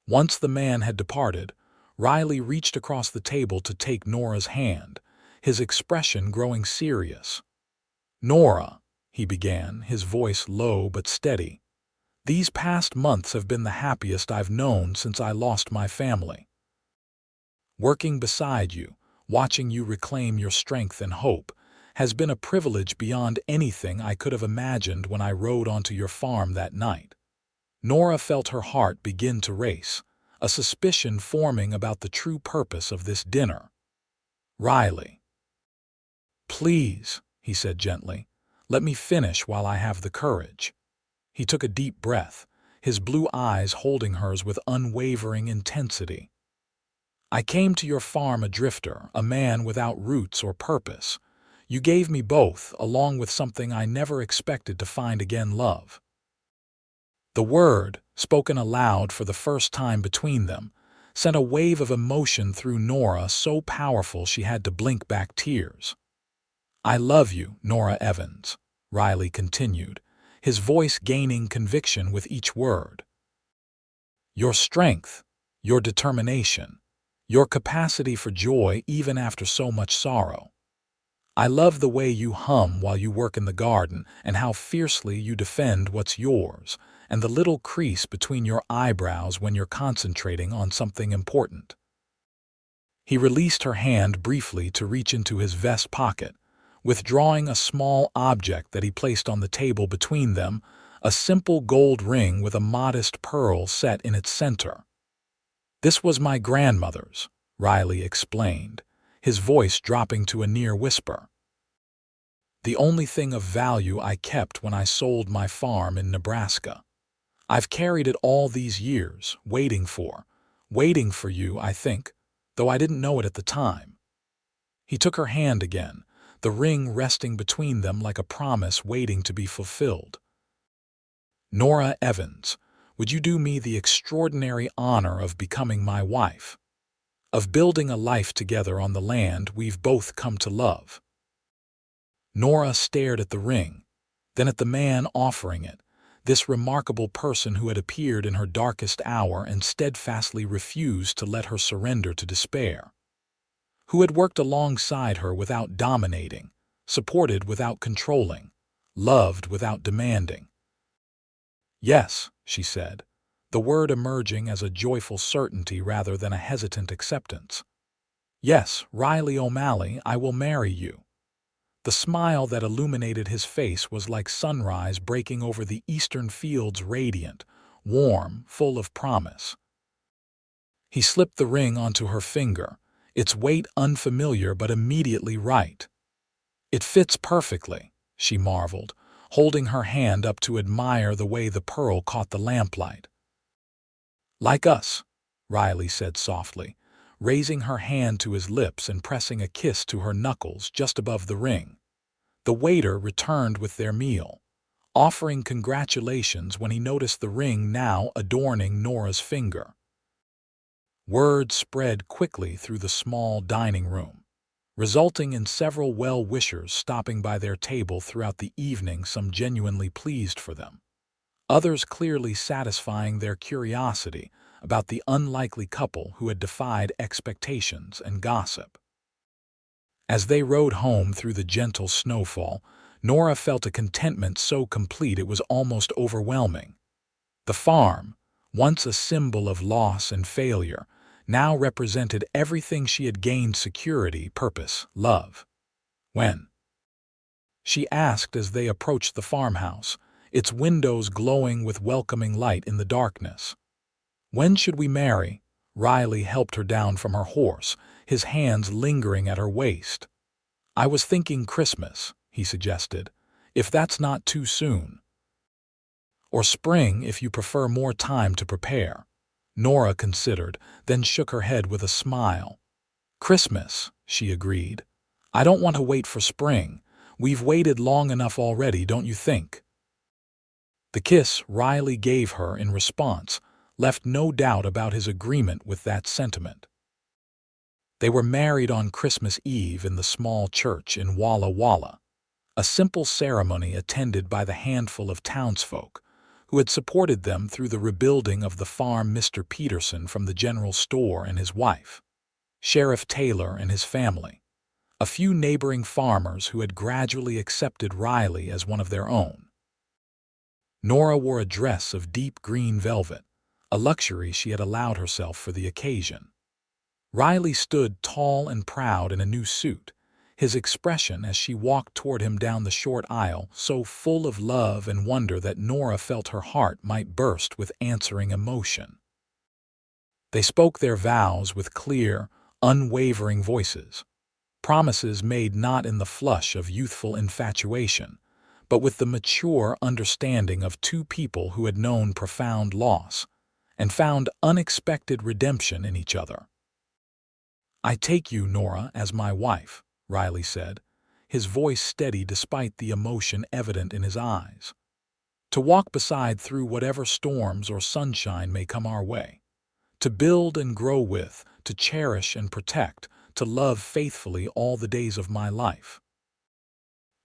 Speaker 1: Once the man had departed, Riley reached across the table to take Nora's hand, his expression growing serious. "Nora," he began, his voice low but steady, "these past months have been the happiest I've known since I lost my family. Working beside you, watching you reclaim your strength and hope, has been a privilege beyond anything I could have imagined when I rode onto your farm that night." Nora felt her heart begin to race, a suspicion forming about the true purpose of this dinner. "Riley." "Please," he said gently, "let me finish while I have the courage." He took a deep breath, his blue eyes holding hers with unwavering intensity. "I came to your farm a drifter, a man without roots or purpose. You gave me both, along with something I never expected to find again: love." The word, spoken aloud for the first time between them, sent a wave of emotion through Nora so powerful she had to blink back tears. "I love you, Nora Evans," Riley continued, his voice gaining conviction with each word. "Your strength, your determination, your capacity for joy even after so much sorrow. I love the way you hum while you work in the garden and how fiercely you defend what's yours, and the little crease between your eyebrows when you're concentrating on something important." He released her hand briefly to reach into his vest pocket, withdrawing a small object that he placed on the table between them, a simple gold ring with a modest pearl set in its center. "This was my grandmother's," Riley explained, his voice dropping to a near whisper. The only thing of value I kept when I sold my farm in Nebraska. I've carried it all these years, waiting for you, I think, though I didn't know it at the time." He took her hand again, the ring resting between them like a promise waiting to be fulfilled. "Nora Evans, would you do me the extraordinary honor of becoming my wife? Of building a life together on the land we've both come to love?" Nora stared at the ring, then at the man offering it, this remarkable person who had appeared in her darkest hour and steadfastly refused to let her surrender to despair, who had worked alongside her without dominating, supported without controlling, loved without demanding. "Yes," she said, the word emerging as a joyful certainty rather than a hesitant acceptance. "Yes, Riley O'Malley, I will marry you." The smile that illuminated his face was like sunrise breaking over the eastern fields, radiant, warm, full of promise. He slipped the ring onto her finger, its weight unfamiliar but immediately right. "It fits perfectly," she marveled, holding her hand up to admire the way the pearl caught the lamplight. "Like us," Riley said softly, raising her hand to his lips and pressing a kiss to her knuckles just above the ring. The waiter returned with their meal, offering congratulations when he noticed the ring now adorning Nora's finger. Word spread quickly through the small dining room, resulting in several well-wishers stopping by their table throughout the evening, some genuinely pleased for them, others clearly satisfying their curiosity about the unlikely couple who had defied expectations and gossip. As they rode home through the gentle snowfall, Nora felt a contentment so complete it was almost overwhelming. The farm, once a symbol of loss and failure, now represented everything she had gained: security, purpose, love. "When?" she asked as they approached the farmhouse, its windows glowing with welcoming light in the darkness. "When should we marry?" Riley helped her down from her horse, his hands lingering at her waist. "I was thinking Christmas," he suggested, "if that's not too soon. Or spring if you prefer more time to prepare." Nora considered, then shook her head with a smile. "Christmas," she agreed. "I don't want to wait for spring. We've waited long enough already, don't you think?" The kiss Riley gave her in response left no doubt about his agreement with that sentiment. They were married on Christmas Eve in the small church in Walla Walla, a simple ceremony attended by the handful of townsfolk who had supported them through the rebuilding of the farm. Mr. Peterson from the general store and his wife, Sheriff Taylor and his family, a few neighboring farmers who had gradually accepted Riley as one of their own. Nora wore a dress of deep green velvet, a luxury she had allowed herself for the occasion. Riley stood tall and proud in a new suit, his expression as she walked toward him down the short aisle so full of love and wonder that Nora felt her heart might burst with answering emotion. They spoke their vows with clear, unwavering voices, promises made not in the flush of youthful infatuation, but with the mature understanding of two people who had known profound loss and found unexpected redemption in each other. "I take you, Nora, as my wife," Riley said, his voice steady despite the emotion evident in his eyes. "To walk beside through whatever storms or sunshine may come our way. To build and grow with, to cherish and protect, to love faithfully all the days of my life."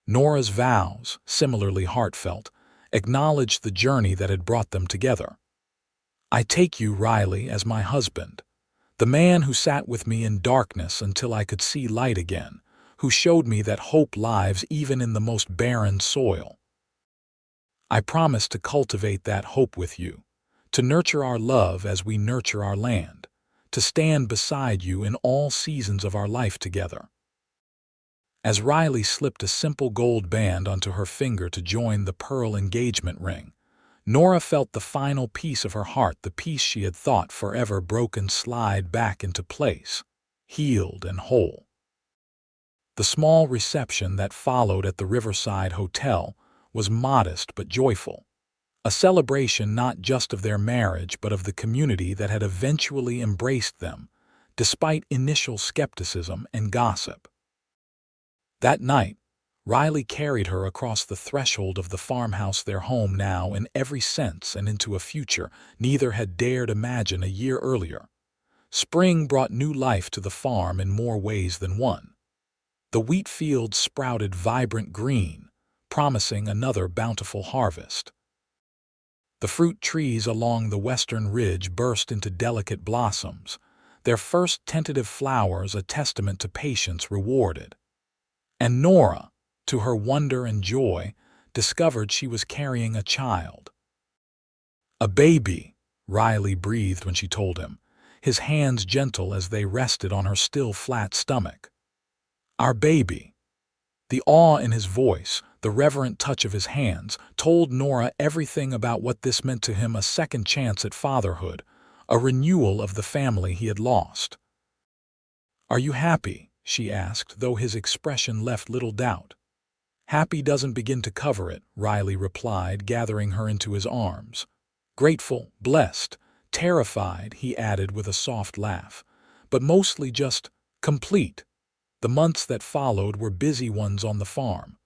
Speaker 1: Nora's vows, similarly heartfelt, acknowledged the journey that had brought them together. "I take you, Riley, as my husband, the man who sat with me in darkness until I could see light again, who showed me that hope lives even in the most barren soil. I promise to cultivate that hope with you, to nurture our love as we nurture our land, to stand beside you in all seasons of our life together." As Riley slipped a simple gold band onto her finger to join the pearl engagement ring, Nora felt the final piece of her heart, the piece she had thought forever broken, slide back into place, healed and whole. The small reception that followed at the Riverside Hotel was modest but joyful, a celebration not just of their marriage but of the community that had eventually embraced them, despite initial skepticism and gossip. That night, Riley carried her across the threshold of the farmhouse, their home now in every sense, and into a future neither had dared imagine a year earlier. Spring brought new life to the farm in more ways than one. The wheat fields sprouted vibrant green, promising another bountiful harvest. The fruit trees along the western ridge burst into delicate blossoms, their first tentative flowers a testament to patience rewarded. And Nora, to her wonder and joy, discovered she was carrying a child. "A baby," Riley breathed when she told him, his hands gentle as they rested on her still flat stomach. "Our baby." The awe in his voice, the reverent touch of his hands, told Nora everything about what this meant to him: a second chance at fatherhood, a renewal of the family he had lost. "Are you happy?" she asked, though his expression left little doubt. "Happy doesn't begin to cover it," Riley replied, gathering her into his arms. "Grateful, blessed, terrified," he added with a soft laugh, "but mostly just complete." The months that followed were busy ones on the farm.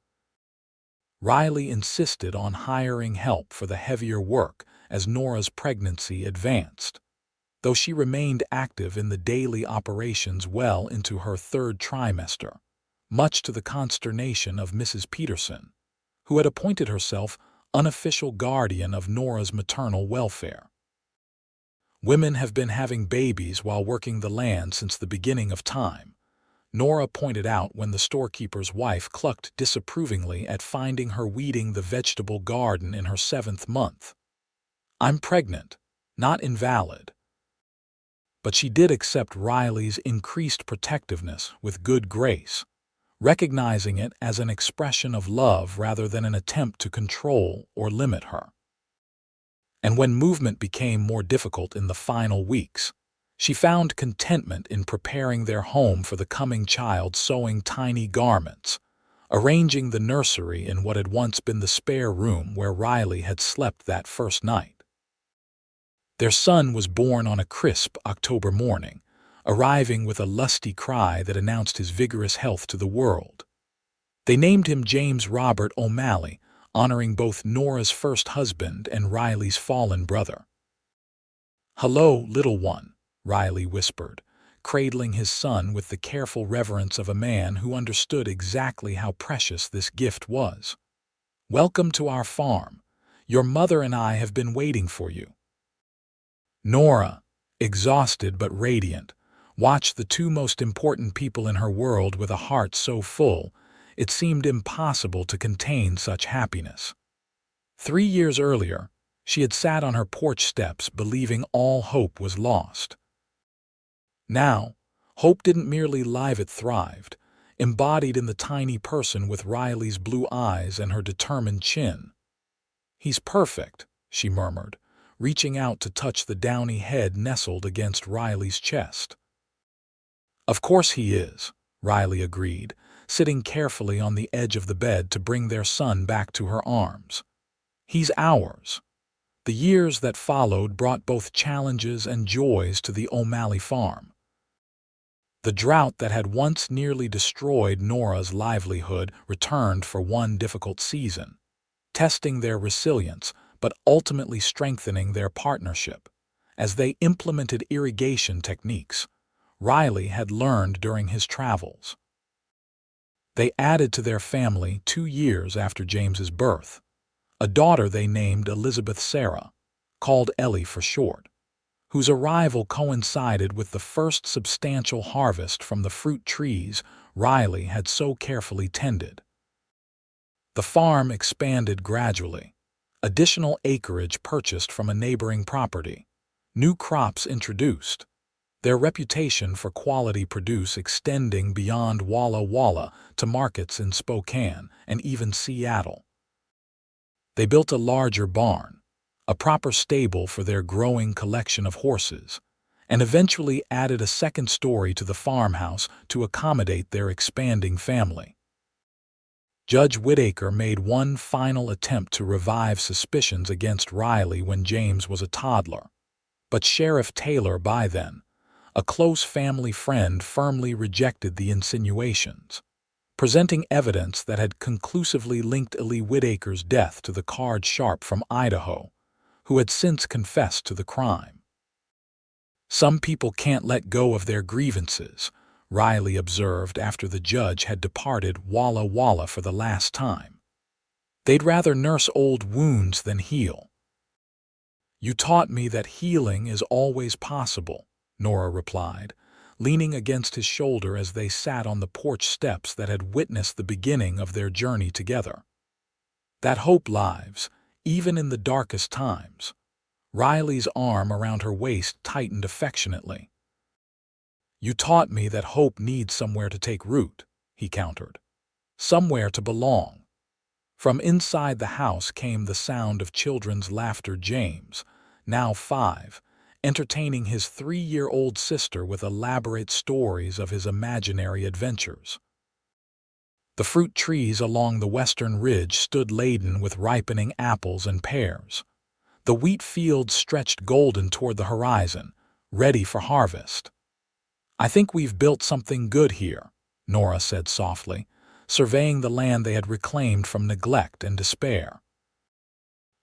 Speaker 1: Riley insisted on hiring help for the heavier work as Nora's pregnancy advanced, though she remained active in the daily operations well into her third trimester, much to the consternation of Mrs. Peterson, who had appointed herself unofficial guardian of Nora's maternal welfare. "Women have been having babies while working the land since the beginning of time," Nora pointed out when the storekeeper's wife clucked disapprovingly at finding her weeding the vegetable garden in her 7th month. "I'm pregnant, not invalid." But she did accept Riley's increased protectiveness with good grace, recognizing it as an expression of love rather than an attempt to control or limit her. And when movement became more difficult in the final weeks, she found contentment in preparing their home for the coming child, sewing tiny garments, arranging the nursery in what had once been the spare room where Riley had slept that first night. Their son was born on a crisp October morning, arriving with a lusty cry that announced his vigorous health to the world. They named him James Robert O'Malley, honoring both Nora's first husband and Riley's fallen brother. "Hello, little one," Riley whispered, cradling his son with the careful reverence of a man who understood exactly how precious this gift was. "Welcome to our farm. Your mother and I have been waiting for you." Nora, exhausted but radiant, watched the two most important people in her world with a heart so full it seemed impossible to contain such happiness. 3 years earlier, she had sat on her porch steps believing all hope was lost. Now, hope didn't merely live, it thrived, embodied in the tiny person with Riley's blue eyes and her determined chin. "He's perfect," she murmured, reaching out to touch the downy head nestled against Riley's chest. "Of course he is," Riley agreed, sitting carefully on the edge of the bed to bring their son back to her arms. "He's ours." The years that followed brought both challenges and joys to the O'Malley farm. The drought that had once nearly destroyed Nora's livelihood returned for one difficult season, testing their resilience but ultimately strengthening their partnership, as they implemented irrigation techniques Riley had learned during his travels. They added to their family 2 years after James's birth, a daughter they named Elizabeth Sarah, called Ellie for short, whose arrival coincided with the first substantial harvest from the fruit trees Riley had so carefully tended. The farm expanded gradually, additional acreage purchased from a neighboring property, new crops introduced, their reputation for quality produce extending beyond Walla Walla to markets in Spokane and even Seattle. They built a larger barn, a proper stable for their growing collection of horses, and eventually added a second story to the farmhouse to accommodate their expanding family. Judge Whittaker made one final attempt to revive suspicions against Riley when James was a toddler, but Sheriff Taylor, by then, a close family friend, firmly rejected the insinuations, presenting evidence that had conclusively linked Ellie Whittaker's death to the card sharp from Idaho, who had since confessed to the crime. "Some people can't let go of their grievances," Riley observed after the judge had departed Walla Walla for the last time. "They'd rather nurse old wounds than heal." "You taught me that healing is always possible," Nora replied, leaning against his shoulder as they sat on the porch steps that had witnessed the beginning of their journey together. "That hope lives, even in the darkest times." Riley's arm around her waist tightened affectionately. "You taught me that hope needs somewhere to take root," he countered. "Somewhere to belong." From inside the house came the sound of children's laughter. James, now 5, entertaining his 3-year-old sister with elaborate stories of his imaginary adventures. The fruit trees along the western ridge stood laden with ripening apples and pears. The wheat fields stretched golden toward the horizon, ready for harvest. "I think we've built something good here," Nora said softly, surveying the land they had reclaimed from neglect and despair.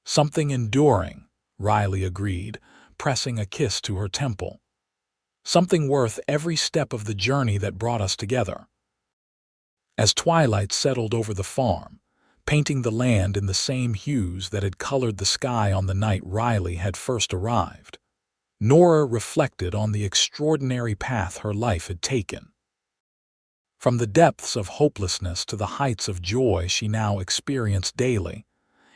Speaker 1: "Something enduring," Riley agreed, pressing a kiss to her temple. "Something worth every step of the journey that brought us together." As twilight settled over the farm, painting the land in the same hues that had colored the sky on the night Riley had first arrived, Nora reflected on the extraordinary path her life had taken. From the depths of hopelessness to the heights of joy she now experienced daily,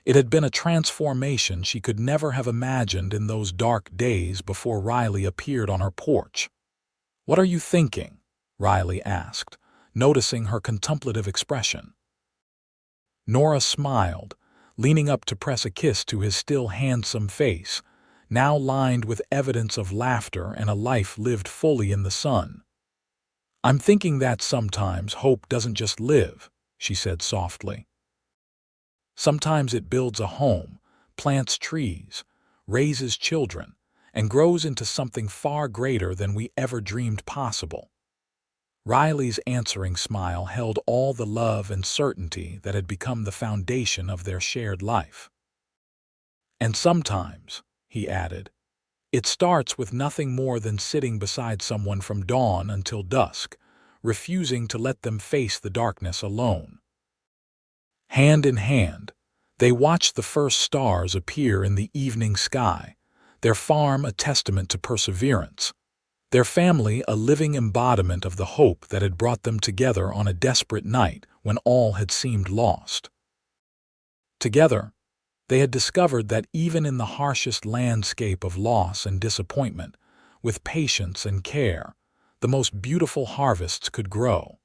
Speaker 1: it had been a transformation she could never have imagined in those dark days before Riley appeared on her porch. "What are you thinking?" Riley asked, noticing her contemplative expression. Nora smiled, leaning up to press a kiss to his still handsome face, now lined with evidence of laughter and a life lived fully in the sun. "I'm thinking that sometimes hope doesn't just live," she said softly. "Sometimes it builds a home, plants trees, raises children, and grows into something far greater than we ever dreamed possible." Riley's answering smile held all the love and certainty that had become the foundation of their shared life. "And sometimes," he added, "it starts with nothing more than sitting beside someone from dawn until dusk, refusing to let them face the darkness alone." Hand in hand, they watched the first stars appear in the evening sky, their farm a testament to perseverance, their family a living embodiment of the hope that had brought them together on a desperate night when all had seemed lost. Together, they had discovered that even in the harshest landscape of loss and disappointment, with patience and care, the most beautiful harvests could grow.